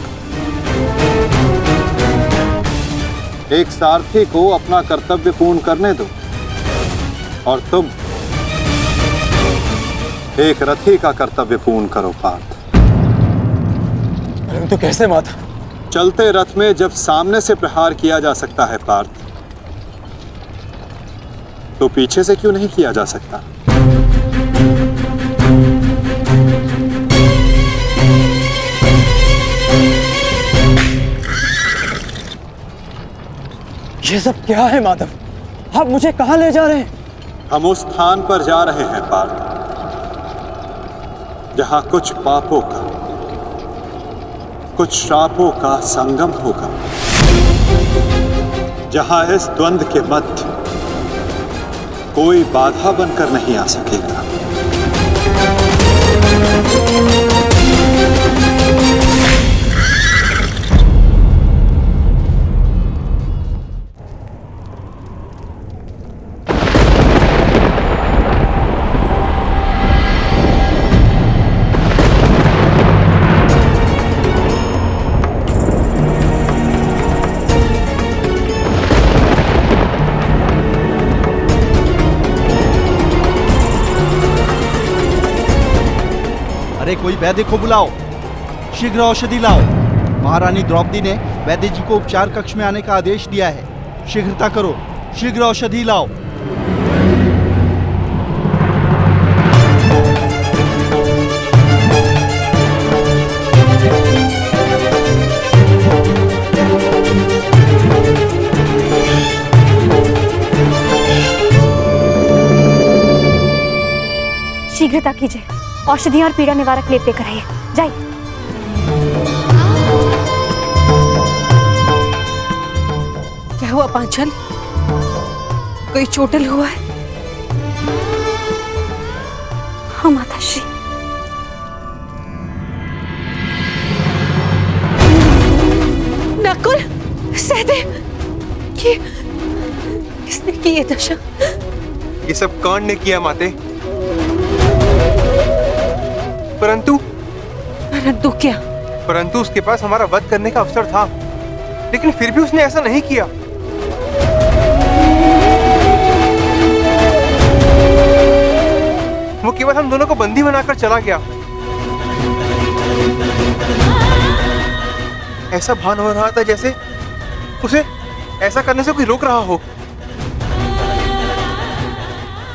एक सारथी को अपना कर्तव्य पूर्ण करने दो, और तुम एक रथी का कर्तव्य पूर्ण करो पार्थ। परंतु कैसे माधव? चलते रथ में जब सामने से प्रहार किया जा सकता है पार्थ, तो पीछे से क्यों नहीं किया जा सकता? ये सब क्या है माधव? आप मुझे कहाँ ले जा रहे हैं? हम उस स्थान पर जा रहे हैं पार्थ, जहां कुछ पापों का, कुछ श्रापों का संगम होगा, जहां इस द्वंद्व के मध्य कोई बाधा बनकर नहीं आ सकेगा। अरे कोई वैद्य को बुलाओ, शीघ्र औषधि लाओ। महारानी द्रौपदी ने वैद्य जी को उपचार कक्ष में आने का आदेश दिया है। शीघ्रता करो, शीघ्र औषधि लाओ। शीघ्रता कीजिए, औषधियां और पीड़ा निवारक लेप लेकर आइए। जाइए। क्या हुआ पांचाली? कोई चोटिल हुआ है? हाँ माताश्री। नकुल, सहदेव, किसने की ये दशा? ये सब कौन ने किया माते? परंतु क्या? परंतु उसके पास हमारा वध करने का अवसर था, लेकिन फिर भी उसने ऐसा नहीं किया। वो केवल हम दोनों को बंदी बनाकर चला गया। ऐसा भान हो रहा था जैसे उसे ऐसा करने से कोई रोक रहा हो।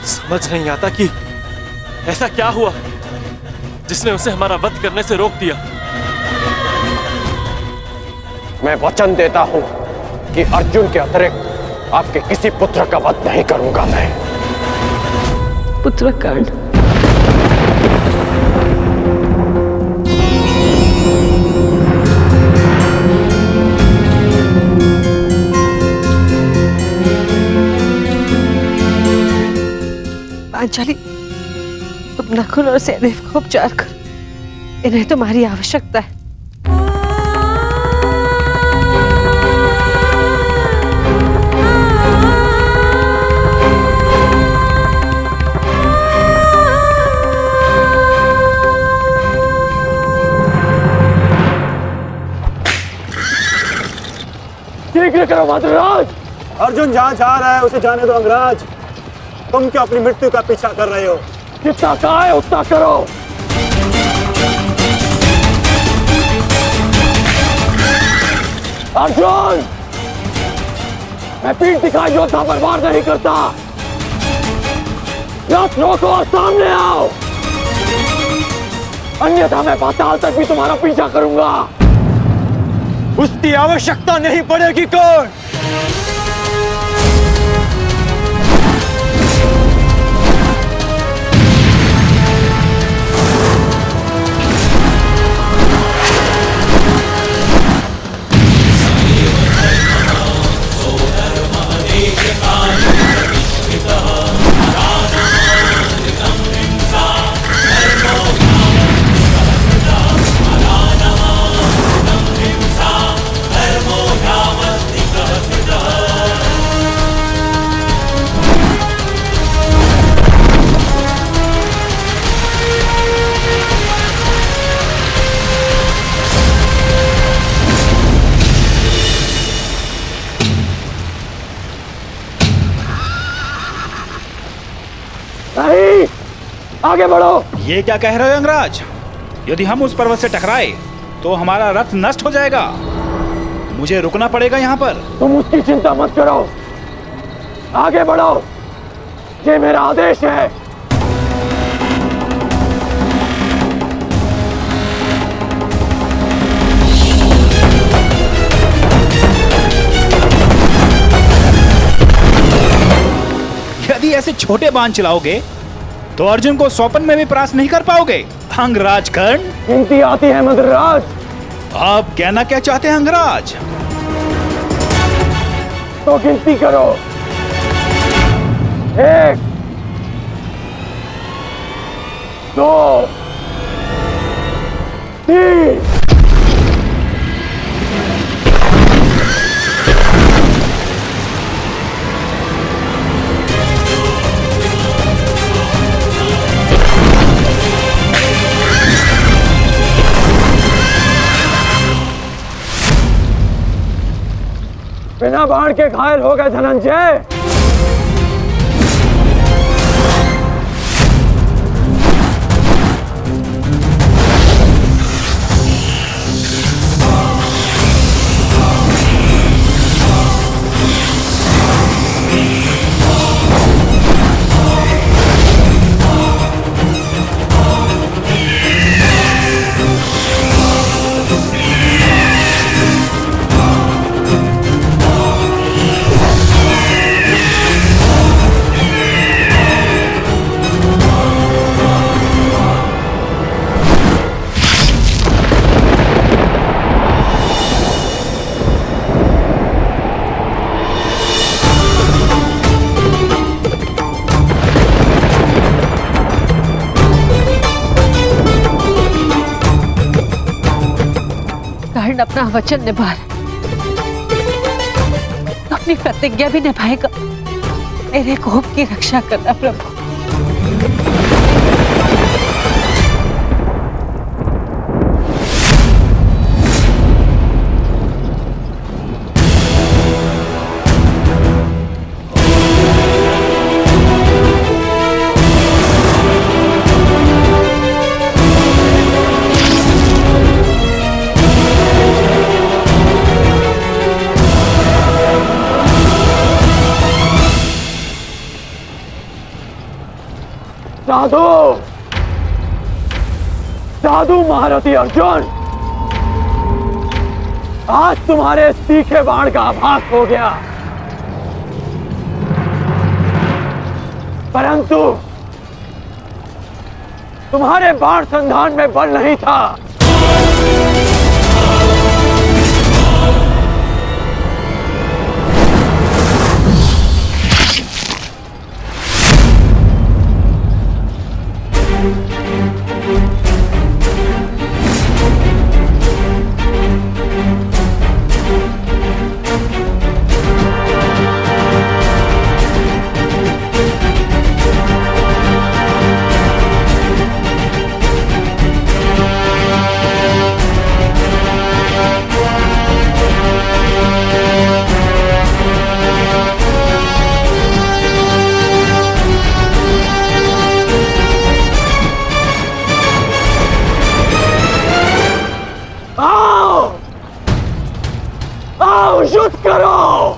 समझ नहीं आता कि ऐसा क्या हुआ जिसने उसे हमारा वध करने से रोक दिया। मैं वचन देता हूं कि अर्जुन के अतिरिक्त आपके किसी पुत्र का वध नहीं करूंगा मैं। पुत्र कांड। पांचाली, तुम नकुल और सहदेव को उपचार कर, इन्हें तुम्हारी आवश्यकता है। शीघ्र करो माधवराज। अर्जुन जहाँ जा रहा है उसे जाने दो अंगराज। तुम क्यों अपनी मृत्यु का पीछा कर रहे हो? जितना कहा है उतना करो। अर्जुन, मैं पीठ दिखा योद्धा पर वार नहीं करता। रथ रोको और सामने आओ, अन्यथा मैं पाताल तक भी तुम्हारा पीछा करूंगा। उसकी आवश्यकता नहीं पड़ेगी। कौन? नहीं, आगे बढ़ो। ये क्या कह रहे हो अंगराज? यदि हम उस पर्वत से टकराए तो हमारा रथ नष्ट हो जाएगा। मुझे रुकना पड़ेगा यहाँ पर। तुम उसकी चिंता मत करो, आगे बढ़ो, ये मेरा आदेश है। ऐसे छोटे बाण चलाओगे तो अर्जुन को स्वप्न में भी परास्त नहीं कर पाओगे। अंगराज कर्ण, गिनती आती है मद्रराज। आप कहना क्या चाहते हैं अंगराज? तो गिनती करो। 1 2 3। बिना बाण के घायल हो गए धनंजय। कर्ण अपना वचन निभा रहा, अपनी प्रतिज्ञा भी निभाएगा। मेरे कोप की रक्षा करना प्रभु। साधु साधु महारथी अर्जुन, आज तुम्हारे तीखे बाण का आभास हो गया, परंतु तुम्हारे बाण संधान में बल नहीं था। युद्ध करो।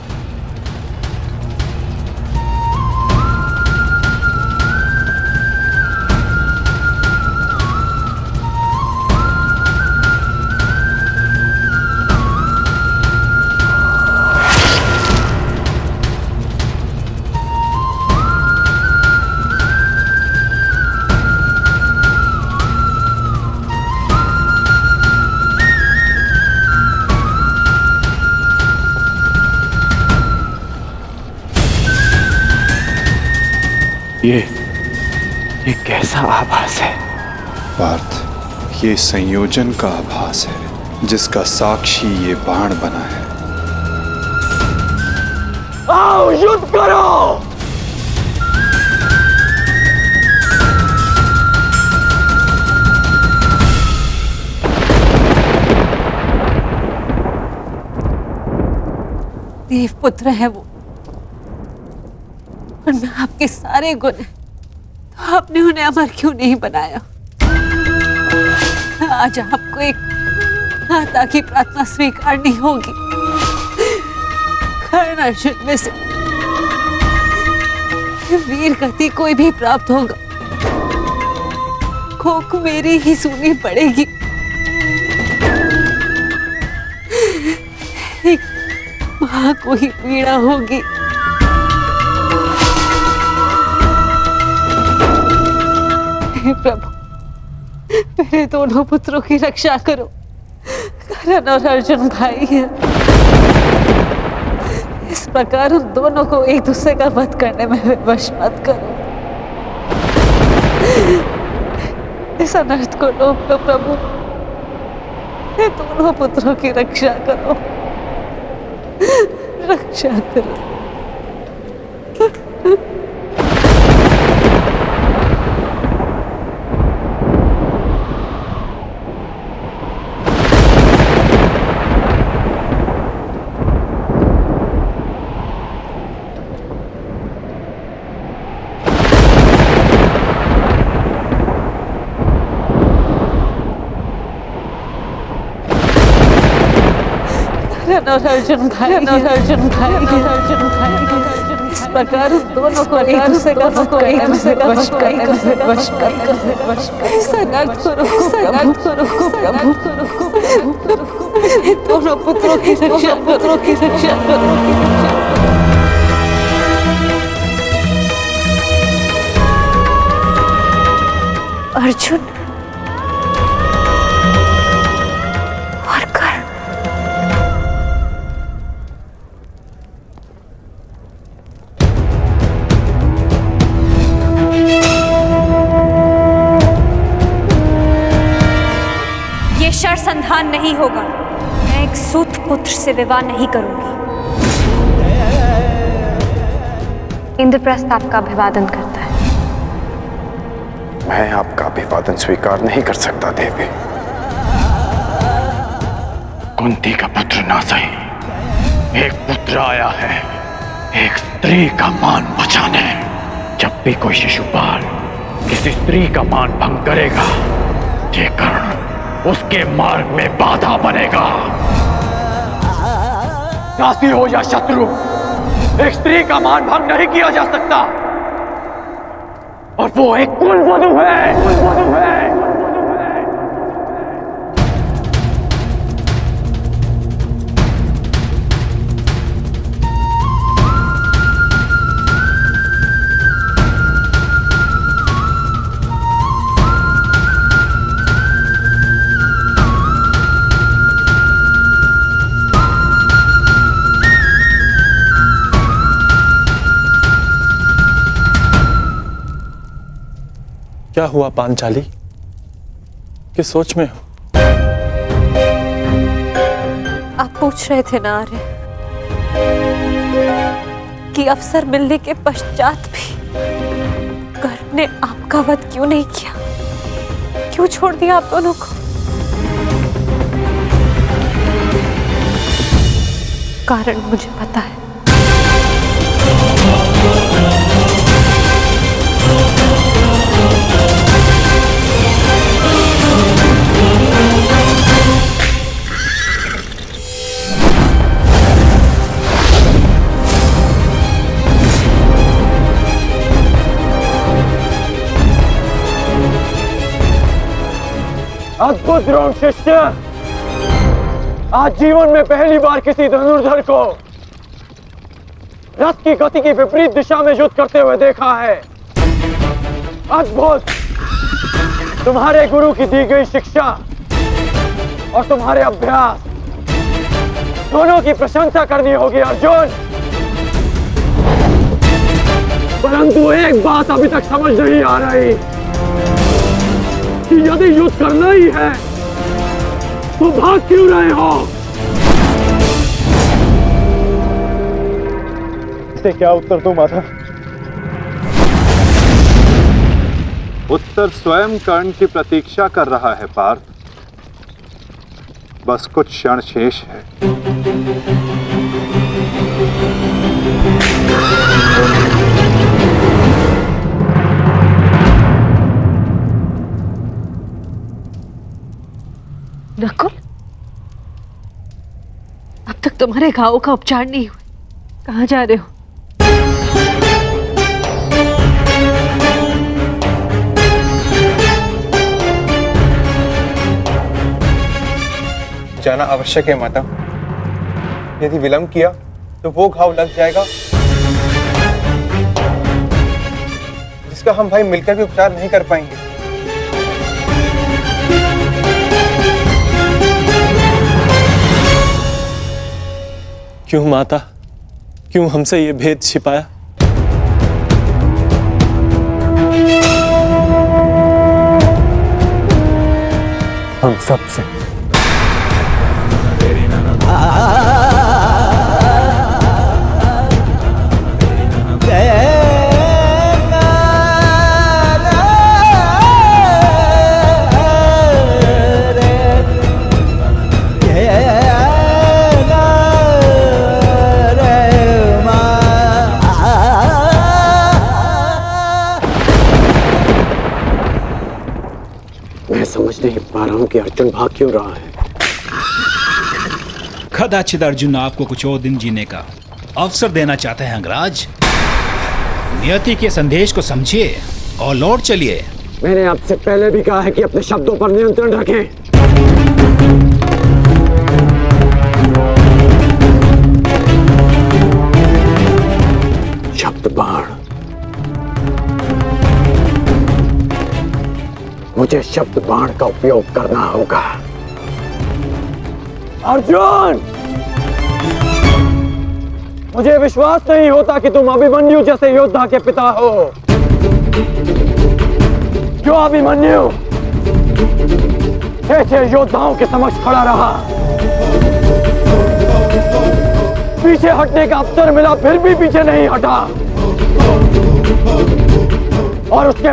ये कैसा आभास है पार्थ? ये संयोजन का आभास है जिसका साक्षी ये बाण बना है। आओ युद्ध करो। देवपुत्र है वो, और मैं आपके सारे गुण हैं, तो आपने उन्हें अमर क्यों नहीं बनाया? आज आपको एक माता की प्रार्थना स्वीकारनी होगी। कर्ण अर्जुन में से वीर गति कोई भी प्राप्त होगा, कोख मेरी ही सुननी पड़ेगी। मां को ही पीड़ा होगी। हे प्रभु, मेरे दोनों पुत्रों की रक्षा करो। करण और अर्जुन भाई हैं। इस प्रकार उन दोनों को एक दूसरे का वध करने में विवश मत करो। इस अनर्थ को रोक लो प्रभु। मेरे दोनों पुत्रों की रक्षा करो, रक्षा करो। और अर्जुन भाई, और अर्जुन भाई, और अर्जुन भाई, इस प्रकार उन दोनों को एक दूसरे का वध करने में विवश कर। इस अनर्थ को रोको प्रभु, दोनों पुत्रों की रक्षा करो। अर्जुन और कर्ण, ये शरसंधान नहीं होगा। मैं एक सूत पुत्र से विवाह नहीं करूंगी। इंद्रप्रस्थ आपका अभिवादन करता है। मैं आपका अभिवादन स्वीकार नहीं कर सकता देवी। कुंती का पुत्र ना सही, एक पुत्र आया है एक स्त्री का मान बचाने। जब भी कोई शिशुपाल किसी स्त्री का मान भंग करेगा, ये कर्ण उसके मार्ग में बाधा बनेगा। दासी हो या शत्रु, एक स्त्री का मान भंग नहीं किया जा सकता। और वो एक कुलवधू है। क्या हुआ पांचाली? किस सोच में हो? आप पूछ रहे थे ना आर्य कि अवसर मिलने के पश्चात भी कर्ण ने आपका वध क्यों नहीं किया, क्यों छोड़ दिया आप दोनों को? कारण मुझे पता है। अद्भुत द्रोण शिष्य, आज जीवन में पहली बार किसी धनुर्धर को रथ की गति की विपरीत दिशा में युद्ध करते हुए देखा है। अद्भुत! तुम्हारे गुरु की दी गई शिक्षा और तुम्हारे अभ्यास दोनों की प्रशंसा करनी होगी अर्जुन। परंतु एक बात अभी तक समझ नहीं आ रही कि यदि युद्ध करना ही है तो भाग क्यों रहे हो? इसे क्या उत्तर दूं माधव? उत्तर स्वयं कर्ण की प्रतीक्षा कर रहा है पार्थ। बस कुछ क्षण शेष है। नकुल, अब तक तुम्हारे घावों का उपचार नहीं हुआ। कहाँ जा रहे हो? जाना आवश्यक है माता। यदि विलंब किया तो वो घाव लग जाएगा जिसका हम भाई मिलकर भी उपचार नहीं कर पाएंगे। क्यों माता, क्यों हमसे ये भेद छिपाया? हम सबसे। मैं समझ नहीं पा रहा हूं कि अर्जुन भाग क्यों रहा है। कदाचित अर्जुन आपको कुछ और दिन जीने का अवसर देना चाहते हैं अंगराज। नियति के संदेश को समझिए और लौट चलिए। मैंने आपसे पहले भी कहा है कि अपने शब्दों पर नियंत्रण रखें। शब्द बाण, मुझे शब्द बाण का उपयोग करना होगा। अर्जुन, मुझे विश्वास नहीं होता कि तुम अभिमन्यु जैसे योद्धा के पिता हो। जो अभिमन्यु 6 योद्धाओं के समक्ष खड़ा रहा, पीछे हटने का अवसर मिला फिर भी पीछे नहीं हटा, और उसके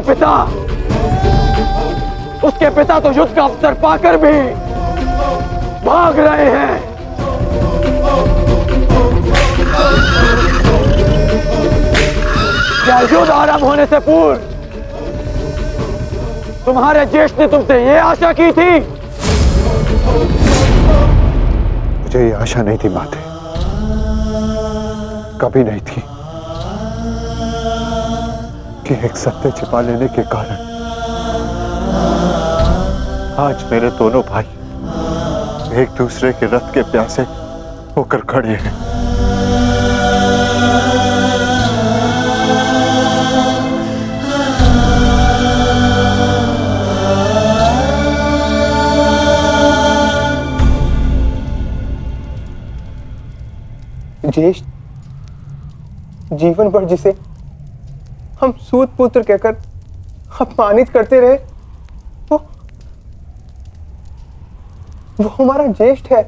पिता तो युद्ध का अवसर पाकर भी भाग रहे हैं। क्या युद्ध आरंभ होने से पूर्व तुम्हारे ज्येष्ठ ने तुमसे ये आशा की थी? मुझे ये आशा नहीं थी माते, कभी नहीं थी कि एक सत्य छिपा लेने के कारण आज मेरे दोनों भाई एक दूसरे के रथ के प्यासे होकर खड़े हैं। ज्येष्ठ जीवन भर जिसे हम सूत पुत्र कहकर अपमानित करते रहे, वो हमारा ज्येष्ठ है।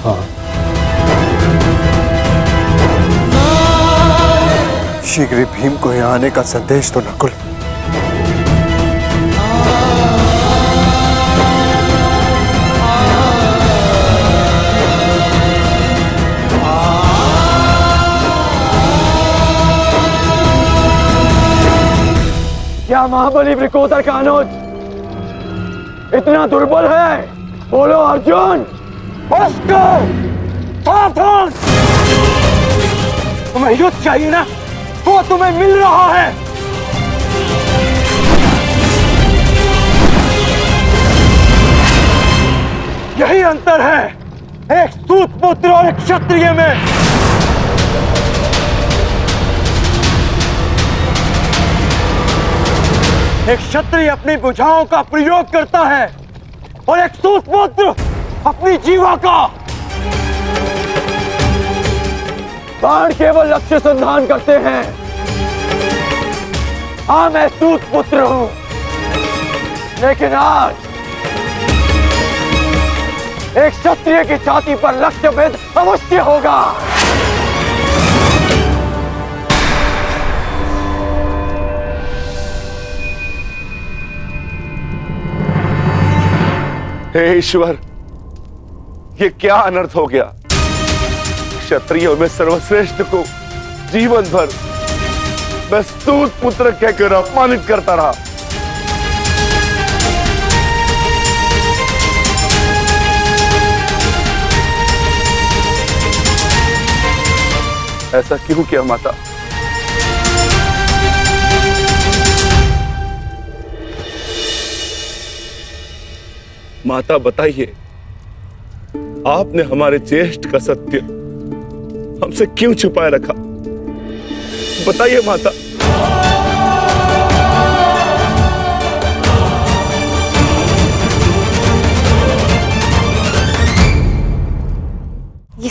हाँ, शीघ्र ही भीम को यहाँ आने का संदेश तो नकुल। क्या महाबली वृकोदर का अनुज इतना दुर्बल है? बोलो अर्जुन। सावधान! तुम्हें युद्ध चाहिए ना, वो तुम्हें मिल रहा है। यही अंतर है एक सूत पुत्र और एक क्षत्रिय में। एक क्षत्रिय अपनी भुजाओं का प्रयोग करता है और एक सूत पुत्र अपनी जीवा का। बाण केवल लक्ष्य संधान करते हैं। हाँ, मैं सूत पुत्र हूं, लेकिन आज एक क्षत्रिय की छाती पर लक्ष्य भेद अवश्य होगा। हे ईश्वर, ये क्या अनर्थ हो गया। क्षत्रियों में सर्वश्रेष्ठ को जीवन भर मैं सूत पुत्र कहकर अपमानित करता रहा। ऐसा क्यों किया माता? माता बताइए, आपने हमारे ज्येष्ठ का सत्य हमसे क्यों छुपाए रखा? बताइए माता।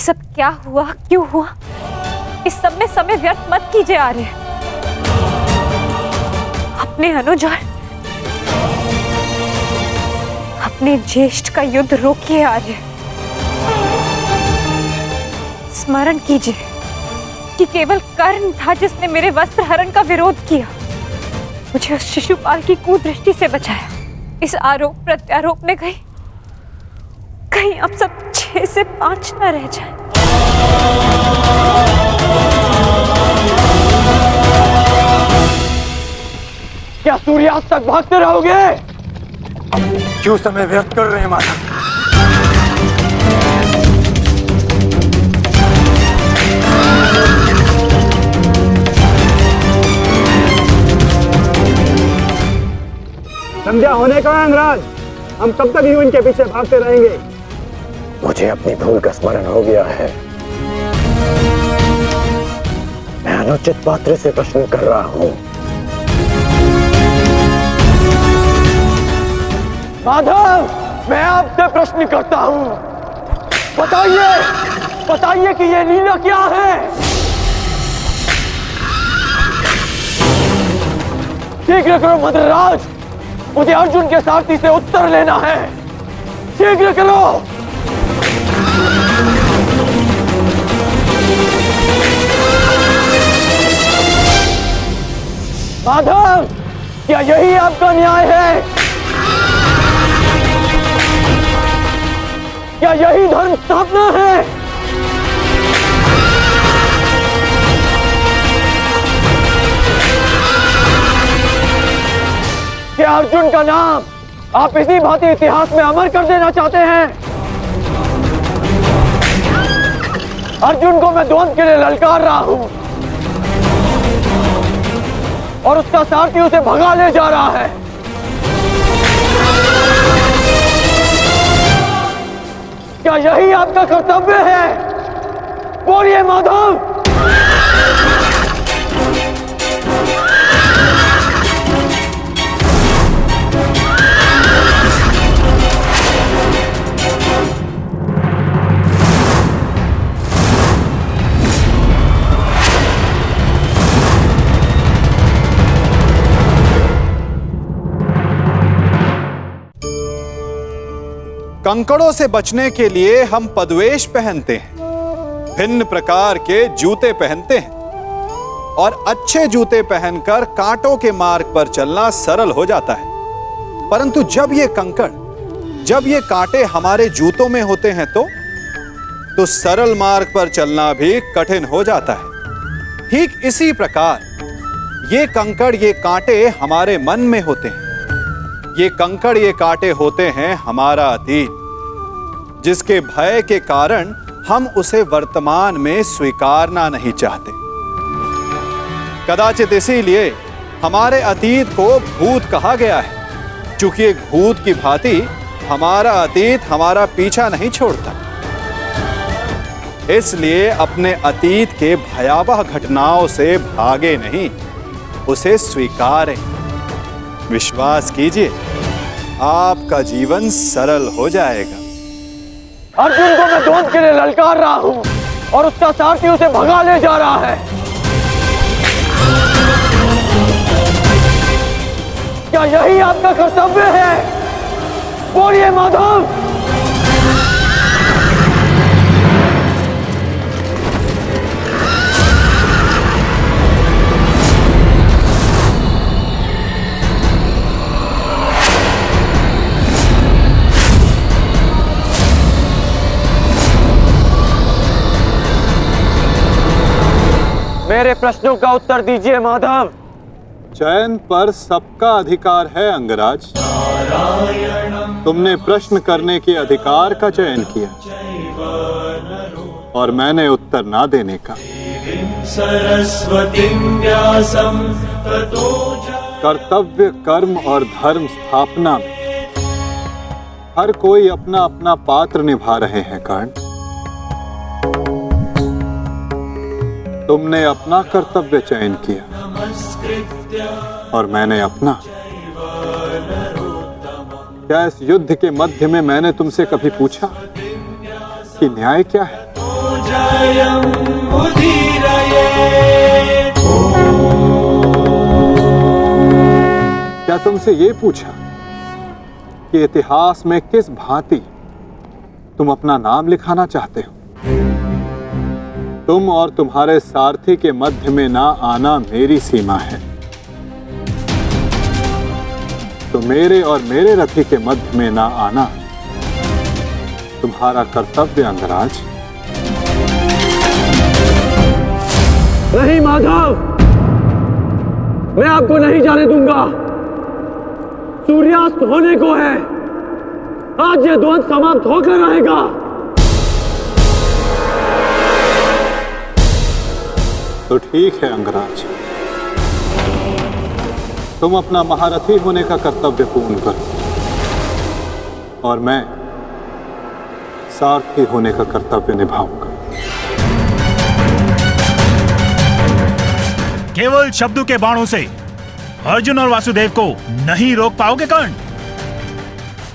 सब क्या हुआ, क्यों हुआ, इस सब में समय व्यर्थ मत कीजिए आर्य। अपने अनुज और अपने ज्येष्ठ का युद्ध रोकिए आर्य। स्मरण कीजिए कि केवल कर्ण था जिसने मेरे वस्त्र हरण का विरोध किया, मुझे उस शिशुपाल की कुदृष्टि से बचाया। इस आरोप प्रत्यारोप में कहीं अब सब 6 से 5 न रह जाए। क्या सूर्यास्त तक भागते रहोगे? क्यों समय व्यर्थ कर रहे हैं माधव? संध्या होने का है अंगराज, हम कब तक यूं इनके पीछे भागते रहेंगे? मुझे अपनी भूल का स्मरण हो गया है। मैं अनुचित पात्र से प्रश्न कर रहा हूं। माधव, मैं आपसे प्रश्न करता हूं। बताइए कि ये लीला क्या है? शीघ्र करो मद्रराज, मुझे अर्जुन के सारथी से उत्तर लेना है। शीघ्र करो। माधव, क्या यही आपका न्याय है? क्या यही धर्म स्थापना है? क्या अर्जुन का नाम आप इसी भांति इतिहास में अमर कर देना चाहते हैं? अर्जुन को मैं द्वंद्व के लिए ललकार रहा हूं और उसका सारथी उसे भगा ले जा रहा है। क्या यही आपका कर्तव्य है? बोलिए माधव। कंकड़ों से बचने के लिए हम पदवेश पहनते हैं, भिन्न प्रकार के जूते पहनते हैं और अच्छे जूते पहनकर कांटों के मार्ग पर चलना सरल हो जाता है। परंतु जब ये कांटे हमारे जूतों में होते हैं तो सरल मार्ग पर चलना भी कठिन हो जाता है। ठीक इसी प्रकार ये कंकड़, ये कांटे हमारे मन में होते हैं। ये कंकड़, ये कांटे होते हैं हमारा अतीत, जिसके भय के कारण हम उसे वर्तमान में स्वीकारना नहीं चाहते। कदाचित इसीलिए हमारे अतीत को भूत कहा गया है, क्योंकि एक भूत की भांति हमारा अतीत हमारा पीछा नहीं छोड़ता। इसलिए अपने अतीत के भयावह घटनाओं से भागे नहीं, उसे स्वीकारें। विश्वास कीजिए, आपका जीवन सरल हो जाएगा। अर्जुन को मैं द्वंद्व के लिए ललकार रहा हूं और उसका सारथी उसे भगा ले जा रहा है। क्या यही आपका कर्तव्य है? बोलिए माधव। मेरे प्रश्नों का उत्तर दीजिए माधव। चयन पर सबका अधिकार है अंगराज। तुमने प्रश्न करने के अधिकार का चयन किया और मैंने उत्तर ना देने का। कर्तव्य, कर्म और धर्म स्थापना में हर कोई अपना अपना पात्र निभा रहे हैं कर्ण। तुमने अपना कर्तव्य चयन किया और मैंने अपना। क्या इस युद्ध के मध्य में मैंने तुमसे कभी पूछा कि न्याय क्या है? जयम् उदीरये। क्या तुमसे ये पूछा कि इतिहास में किस भांति तुम अपना नाम लिखाना चाहते हो? तुम और तुम्हारे सारथी के मध्य में ना आना मेरी सीमा है, तो मेरे और मेरे रथी के मध्य में ना आना तुम्हारा कर्तव्य अंगराज। नहीं माधव, मैं आपको नहीं जाने दूंगा। सूर्यास्त होने को है, आज ये द्वंद समाप्त होकर रहेगा। तो ठीक है अंगराज, तुम अपना महारथी होने का कर्तव्य पूर्ण करो और मैं सारथी होने का कर्तव्य निभाऊंगा। केवल शब्दों के बाणों से अर्जुन और वासुदेव को नहीं रोक पाओगे कर्ण।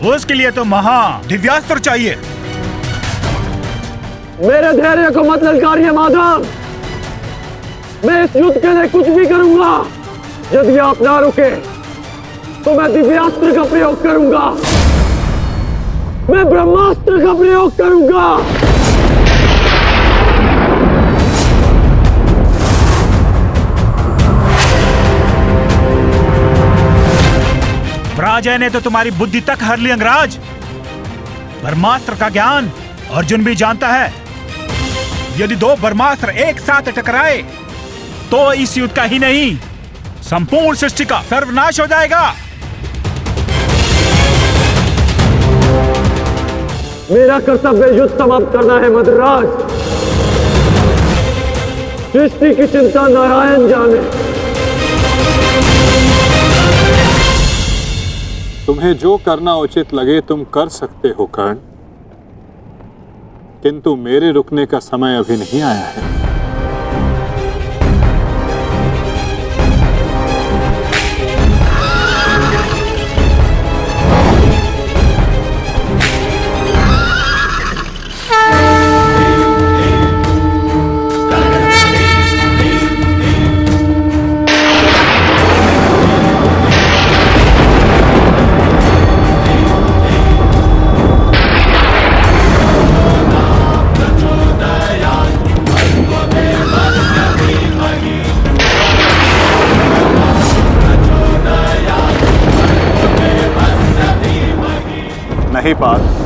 उसके लिए तो महा दिव्यास्त्र चाहिए। मेरे धैर्य को मत ललकारिए माधव, मैं इस युद्ध के लिए कुछ भी करूंगा। यदि आप ना रुके तो मैं दिव्यास्त्र का प्रयोग करूंगा, मैं ब्रह्मास्त्र का प्रयोग करूंगा। पराजय ने तो तुम्हारी बुद्धि तक हर ली अंगराज। ब्रह्मास्त्र का ज्ञान अर्जुन भी जानता है। यदि दो ब्रह्मास्त्र एक साथ टकराए तो इस युद्ध का ही नहीं, संपूर्ण सृष्टि का सर्वनाश हो जाएगा। मेरा कर्तव्य युद्ध समाप्त करना है मद्राज। सृष्टि की चिंता नारायण जाने। तुम्हें जो करना उचित लगे तुम कर सकते हो कर्ण, किंतु मेरे रुकने का समय अभी नहीं आया है। नहीं पार्थ,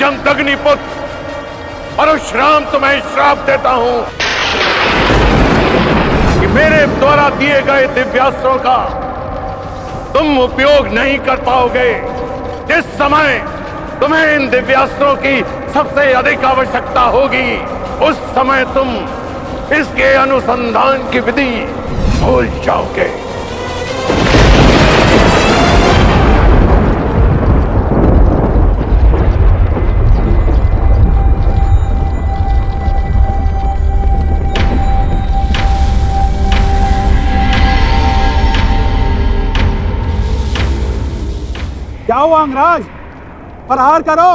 जमदग्निपुत्र परशुराम तुम्हें श्राप देता हूं कि मेरे द्वारा दिए गए दिव्यास्त्रों का तुम उपयोग नहीं कर पाओगे। जिस समय तुम्हें इन दिव्यास्त्रों की सबसे अधिक आवश्यकता होगी, उस समय तुम इसके अनुसंधान की विधि भूल जाओगे। क्या हुआ अंगराज? प्रहार करो।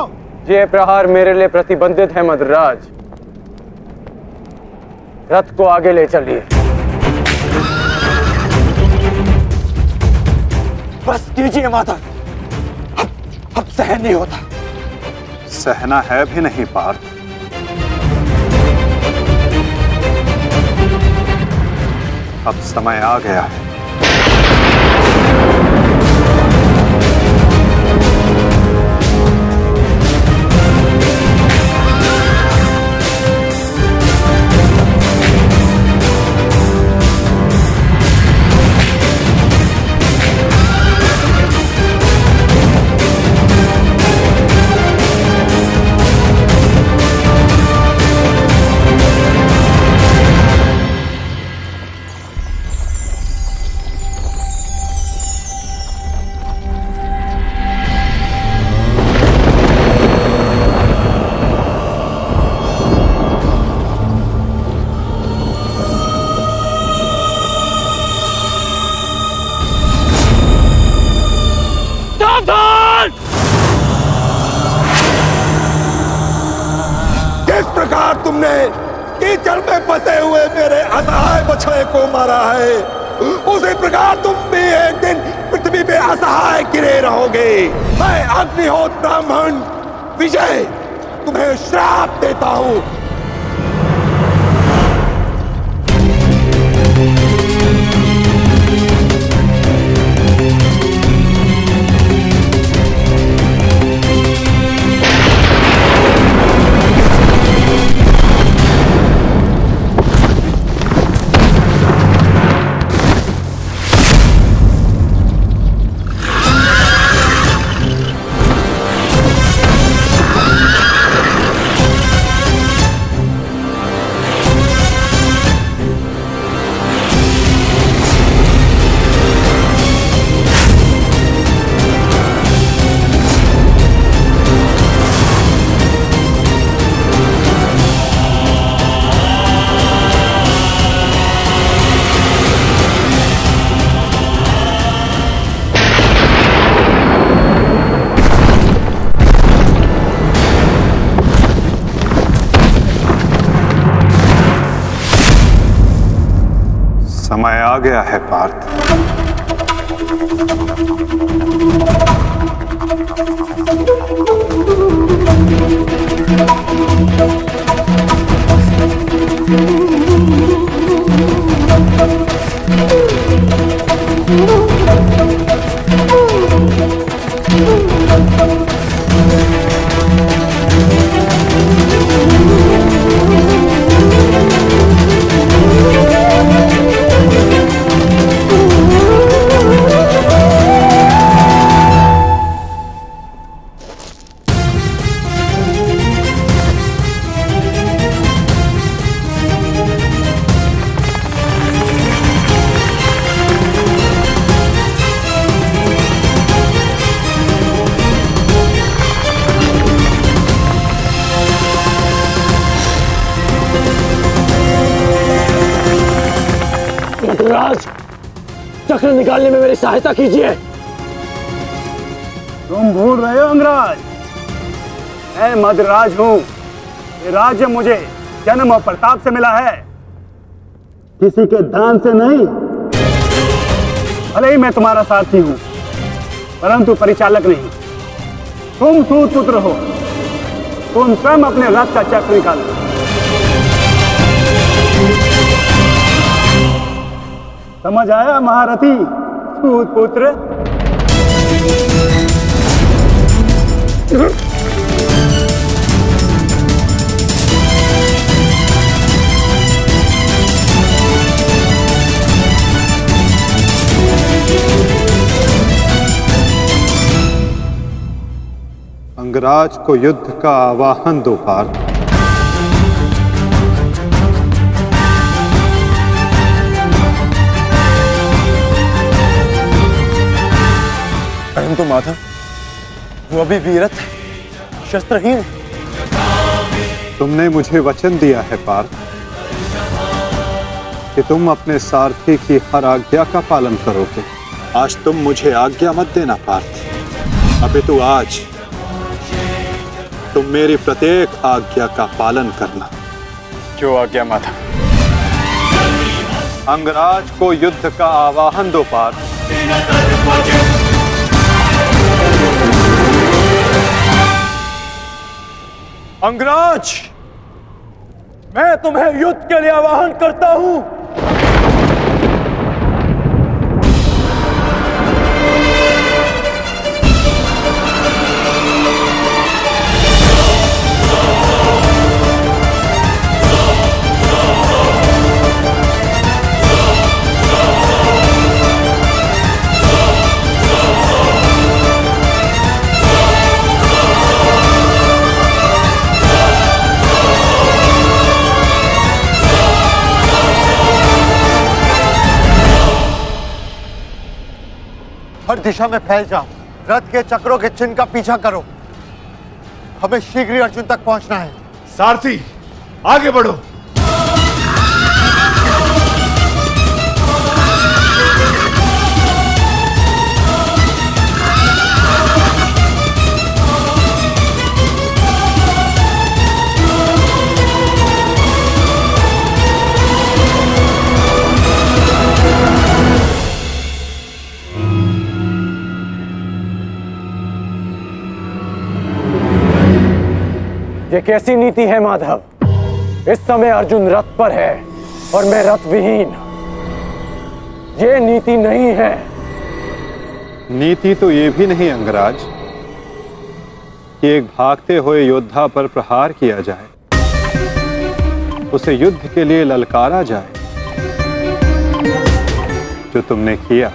ये प्रहार मेरे लिए प्रतिबंधित है मद्राज। रथ को आगे ले चलिए। बस कीजिए माता, अब सहन नहीं होता। सहना है भी नहीं पार्थ। अब समय आ गया है। किस प्रकार तुमने कीचड़ में फंसे हुए मेरे असहाय बछड़े को मारा है, उसी प्रकार तुम भी एक दिन पृथ्वी पे असहाय गिरे रहोगे। मैं अग्निहोत्र ब्राह्मण विजय तुम्हें श्राप देता हूं। समय आ गया है पार्थ। राज, चक्र निकालने में मेरी सहायता कीजिए। तुम भूल रहे हो अंगराज, मैं मद्राज हूं। ये राज्य मुझे जन्म और प्रताप से मिला है, किसी के दान से नहीं। भले ही मैं तुम्हारा सारथी हूं, परंतु परिचालक नहीं। तुम सूत पुत्र हो, तुम स्वयं अपने रथ का चक्र निकालो। समझ आया महारथी सूत पुत्र? अंगराज को युद्ध का आवाहन दो पार्थ। परंतु माधव, वो अभी वीरत है, शस्त्रहीन है। तुमने मुझे वचन दिया है पार्थ कि तुम अपने सारथी की हर आज्ञा का पालन करोगे। आज तुम मुझे आज्ञा मत देना पार्थ, अपितु आज तुम मेरी प्रत्येक आज्ञा का पालन करना। जो आज्ञा माधव। अंगराज को युद्ध का आवाहन दो पार्थ। अंगराज, मैं तुम्हें युद्ध के लिए आवाहन करता हूं। दिशा में फैल जाओ। रथ के चक्रों के चिन्ह का पीछा करो। हमें शीघ्र ही अर्जुन तक पहुंचना है। सारथी आगे बढ़ो। ये कैसी नीति है माधव? इस समय अर्जुन रथ पर है और मैं रथ विहीन। ये नीति नहीं है। नीति तो ये भी नहीं अंगराज कि एक भागते हुए योद्धा पर प्रहार किया जाए, उसे युद्ध के लिए ललकारा जाए, जो तुमने किया।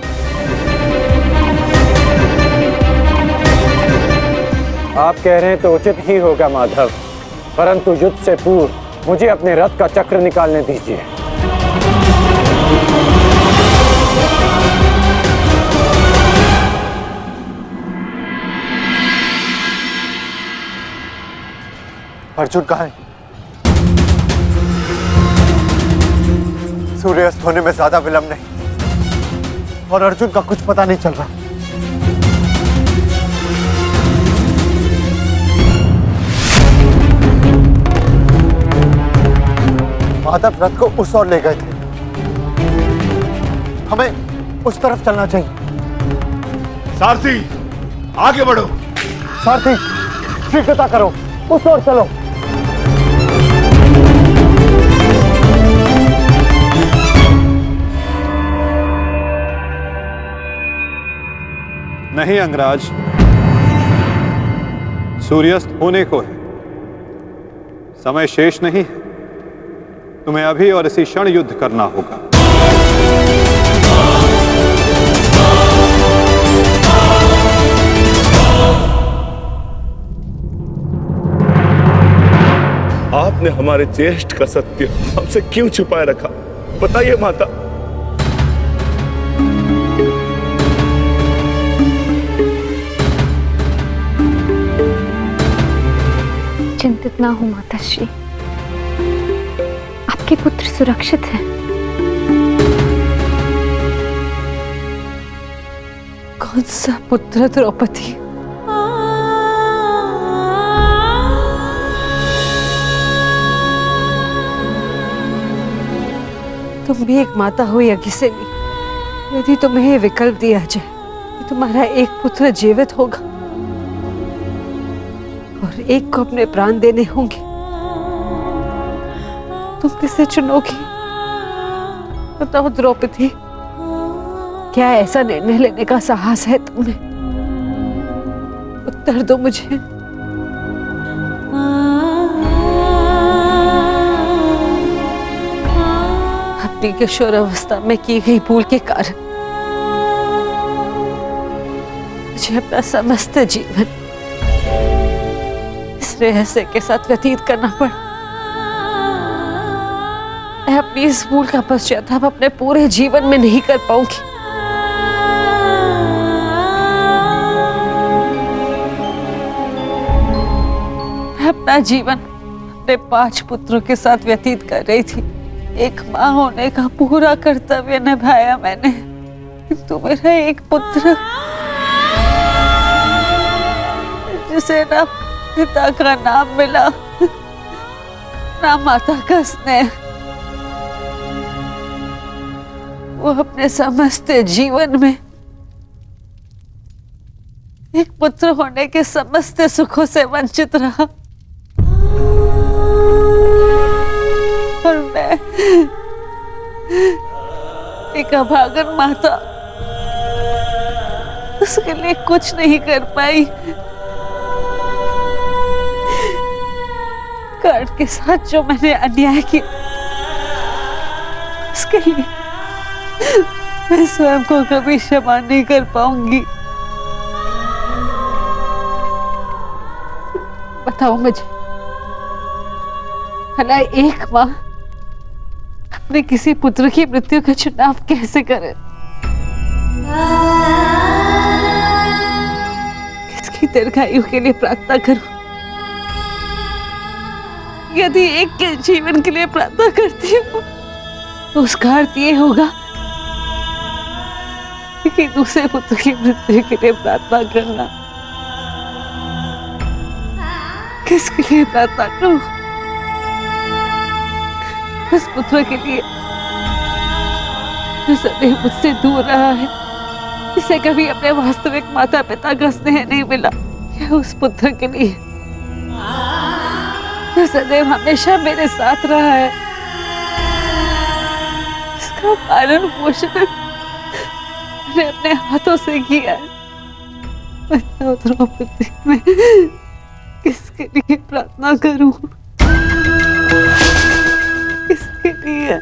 आप कह रहे हैं तो उचित ही होगा माधव, परंतु युद्ध से पूर्व मुझे अपने रथ का चक्र निकालने दीजिए। अर्जुन कहाँ है? सूर्यास्त होने में ज्यादा विलंब नहीं और अर्जुन का कुछ पता नहीं चल रहा। माधव रथ को उस ओर ले गए थे। हमें उस तरफ चलना चाहिए। सारथी आगे बढ़ो। सारथी शीघ्रता करो, उस ओर चलो। नहीं अंगराज, सूर्यास्त होने को है, समय शेष नहीं है। तुम्हें अभी और इसी क्षण युद्ध करना होगा। आपने हमारे ज्येष्ठ का सत्य हमसे क्यों छुपाए रखा? बताइए माता। चिंतित ना हो माताश्री, आपके पुत्र सुरक्षित हैं। कौन सा पुत्र द्रौपदी? तुम भी एक माता हो यज्ञसेनी। यदि तुम्हें ये विकल्प दिया जाए कि तुम्हारा एक पुत्र जीवित होगा और एक को अपने प्राण देने होंगे, तुम किसे चुनोगी? बताओ द्रौपदी, क्या ऐसा निर्णय लेने का साहस है तुम्हें? उत्तर दो मुझे। अपनी किशोरावस्था में की गई भूल के कारण मुझे अपना समस्त जीवन इस रहस्य के साथ व्यतीत करना पड़ा। मैं अपनी इस भूल का पश्चाताप अपने पूरे जीवन में नहीं कर पाऊंगी। मैं अपना जीवन अपने 5 पुत्रों के साथ व्यतीत कर रही थी। एक माँ होने का पूरा कर्तव्य निभाया मैंने, किंतु मेरा एक पुत्र जिसे ना पिता का नाम मिला ना माता का स्नेह, वो अपने समस्त जीवन में एक पुत्र होने के समस्त सुखों से वंचित रहा। और मैं एक अभागन माता उसके लिए कुछ नहीं कर पाई। कर्ण के साथ जो मैंने अन्याय किया उसके लिए मैं स्वयं को कभी क्षमा नहीं कर पाऊंगी। बताओ मुझे, भला एक माँ अपने किसी पुत्र की मृत्यु का चुनाव कैसे करे? की दीर्घायु के लिए प्रार्थना करूं। यदि एक के जीवन के लिए प्रार्थना करती हूँ तो उसका अर्थ ये होगा कि दूसरे पुत्र की मृत्यु के लिए प्रार्थना करना। किसके लिए प्रार्थना करूं? उस पुत्र के लिए जो सदैव मुझसे दूर रहा है, जिसे कभी अपने वास्तविक माता पिता का स्नेह नहीं मिला, या उस पुत्र के लिए जो सदैव हमेशा मेरे साथ रहा है, इसका पालन पोषण मैंने अपने हाथों से किया है। बताओ द्रौपदी, मैं किसके लिए प्रार्थना करूं? किसके लिए?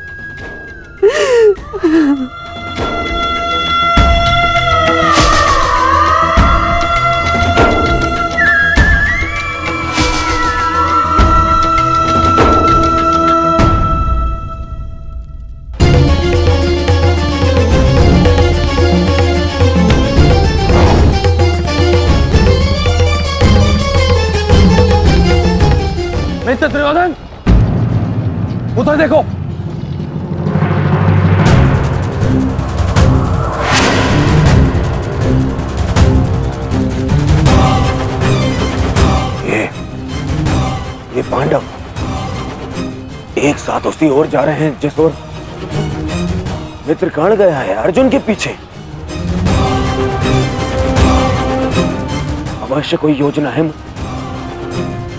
मित्र दुर्योधन, उधर देखो। ये पांडव एक साथ उसी ओर जा रहे हैं जिस ओर मित्र कर्ण गया है, अर्जुन के पीछे। अवश्य कोई योजना है,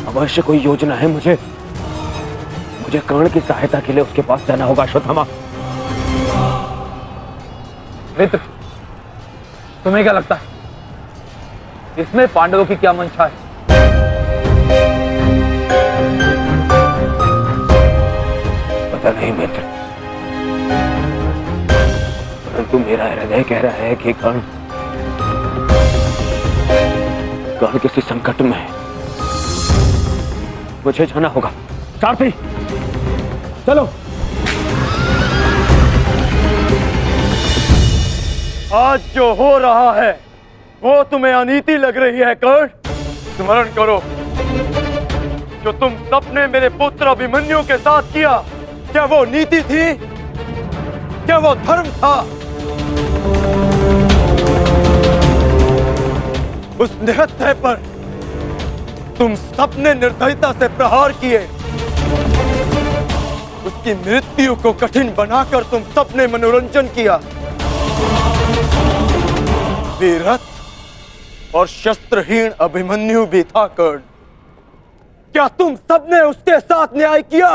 अवश्य कोई योजना है। मुझे कर्ण की सहायता के लिए उसके पास जाना होगा। अश्वत्थामा, मित्र, तुम्हें क्या लगता है इसमें पांडवों की क्या मंशा है? पता नहीं मित्र, परंतु मेरा हृदय कह रहा है कि कर्ण किसी संकट में है। मुझे जाना होगा। सारथी, चलो। आज जो हो रहा है वो तुम्हें अनीति लग रही है कर्ण? स्मरण करो, जो तुम सबने मेरे पुत्र अभिमन्यु के साथ किया, क्या वो नीति थी? क्या वो धर्म था? उस निहत्थे पर तुम सबने निर्दयता से प्रहार किए। उसकी मृत्यु को कठिन बनाकर तुम सबने मनोरंजन किया। वीरथ और शस्त्रहीन अभिमन्यु भी था कर्ण। क्या तुम सबने उसके साथ न्याय किया?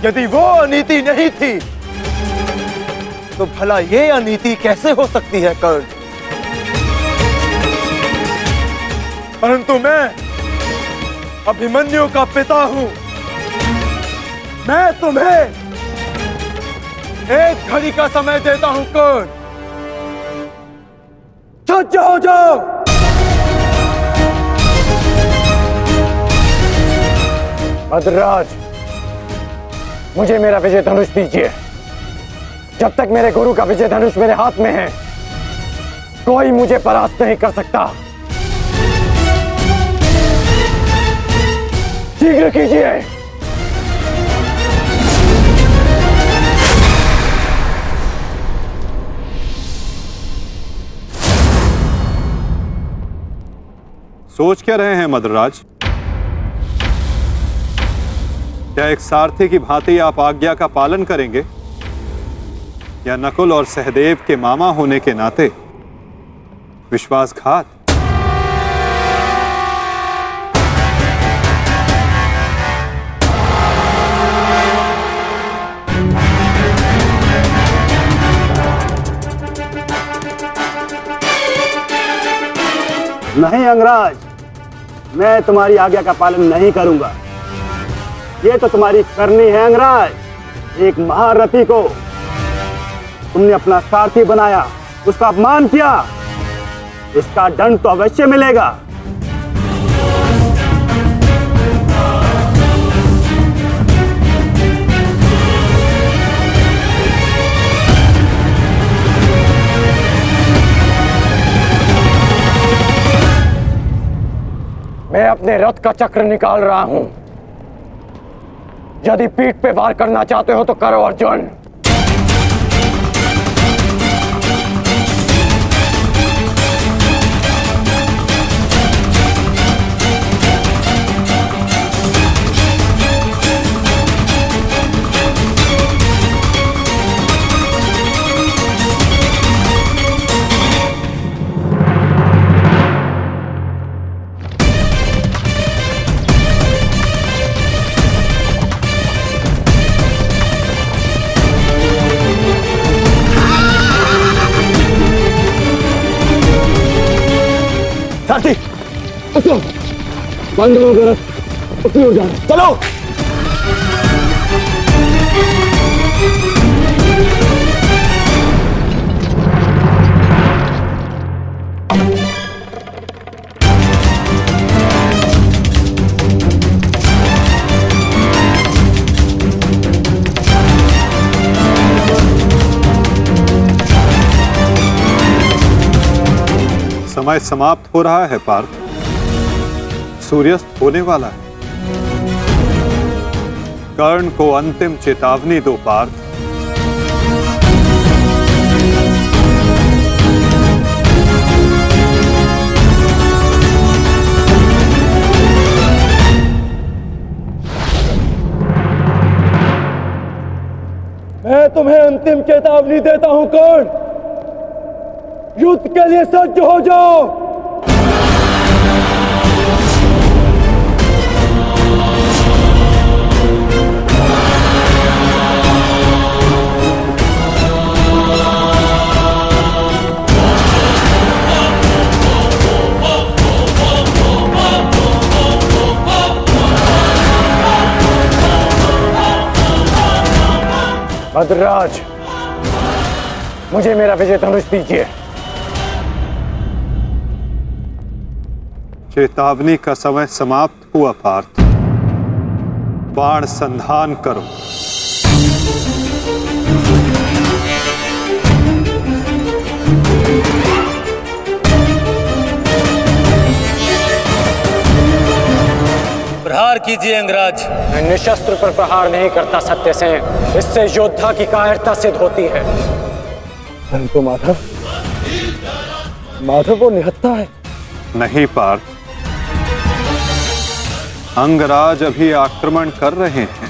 यदि वो अनीति नहीं थी तो भला ये अनीति कैसे हो सकती है कर्ण? परंतु मैं अभिमन्यु का पिता हूं। मैं तुम्हें एक घड़ी का समय देता हूं कर्ण। सज्ज हो जाओ। भद्रराज, मुझे मेरा विजय धनुष दीजिए। जब तक मेरे गुरु का विजय धनुष मेरे हाथ में है, कोई मुझे परास्त नहीं कर सकता। शीघ्र कीजिए। सोच क्या रहे हैं मद्रराज? क्या एक सारथी की भांति आप आज्ञा का पालन करेंगे, या नकुल और सहदेव के मामा होने के नाते विश्वासघात? नहीं अंगराज, मैं तुम्हारी आज्ञा का पालन नहीं करूंगा। ये तो तुम्हारी करनी है अंगराज। एक महारथी को तुमने अपना सारथी बनाया, उसका अपमान किया, इसका दंड तो अवश्य मिलेगा। मैं अपने रथ का चक्र निकाल रहा हूं। यदि पीठ पे वार करना चाहते हो तो करो अर्जुन। साथी उसको बंद हो गया, उसकी ओर जा रहा है। चलो। समय समाप्त हो रहा है पार्थ, सूर्यास्त होने वाला है। कर्ण को अंतिम चेतावनी दो पार्थ। मैं तुम्हें अंतिम चेतावनी देता हूं कर्ण, युद्ध के लिए सज्ज हो जाओ। भद्रराज, मुझे मेरा विजय धनुष दीजिए। चेतावनी का समय समाप्त हुआ पार्थ, बाण संधान करो। प्रहार कीजिए अंगराज। मैं निशस्त्र पर प्रहार नहीं करता सत्यसेन, इससे योद्धा की कायरता सिद्ध होती है। तो माधव, माधव वो निहत्था है। नहीं पार्थ, अंगराज अभी आक्रमण कर रहे हैं।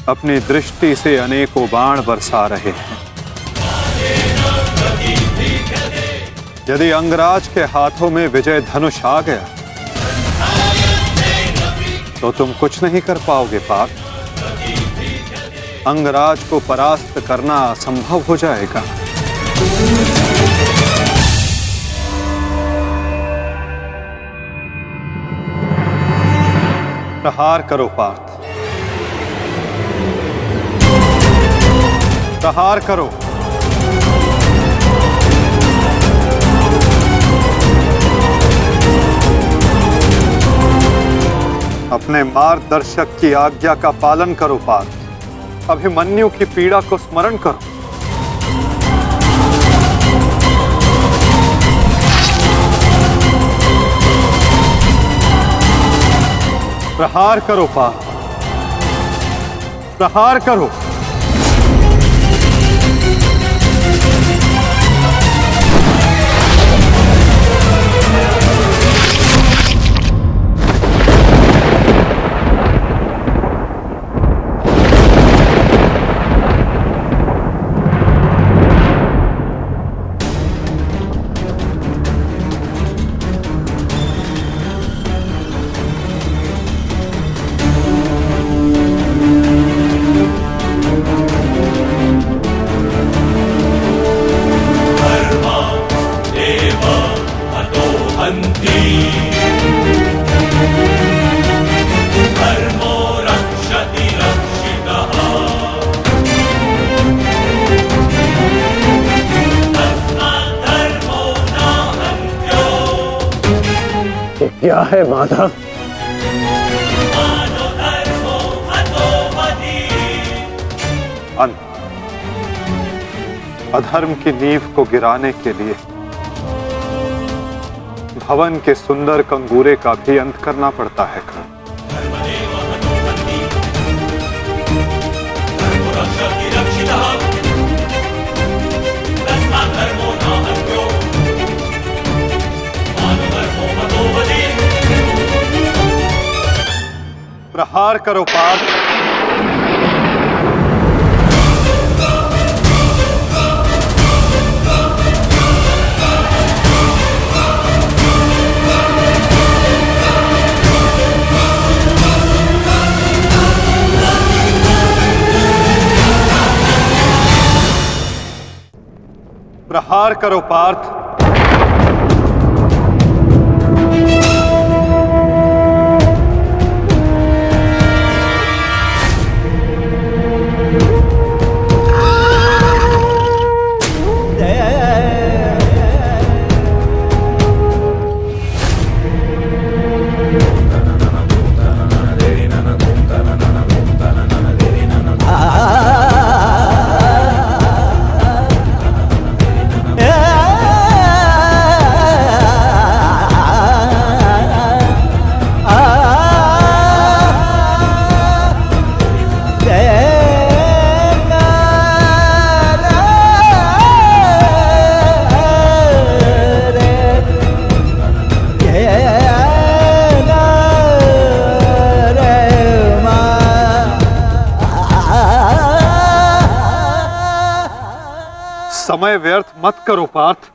अपनी दृष्टि से अनेकों बाण बरसा रहे हैं। यदि अंगराज के हाथों में विजय धनुष आ गया तो तुम कुछ नहीं कर पाओगे पार्थ। अंगराज को परास्त करना असंभव हो जाएगा। प्रहार करो पार्थ, प्रहार करो। अपने मार्गदर्शक की आज्ञा का पालन करो पार्थ। अभिमन्यु की पीड़ा को स्मरण करो। प्रहार करो पार्थ, प्रहार करो। क्या है माधव? अधर्म की नींव को गिराने के लिए भवन के सुंदर कंगूरे का भी अंत करना पड़ता है कर्ण। प्रहार करो पार्थ। प्रहार करो पार्थ। समय व्यर्थ मत करो पार्थ।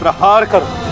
प्रहार करो।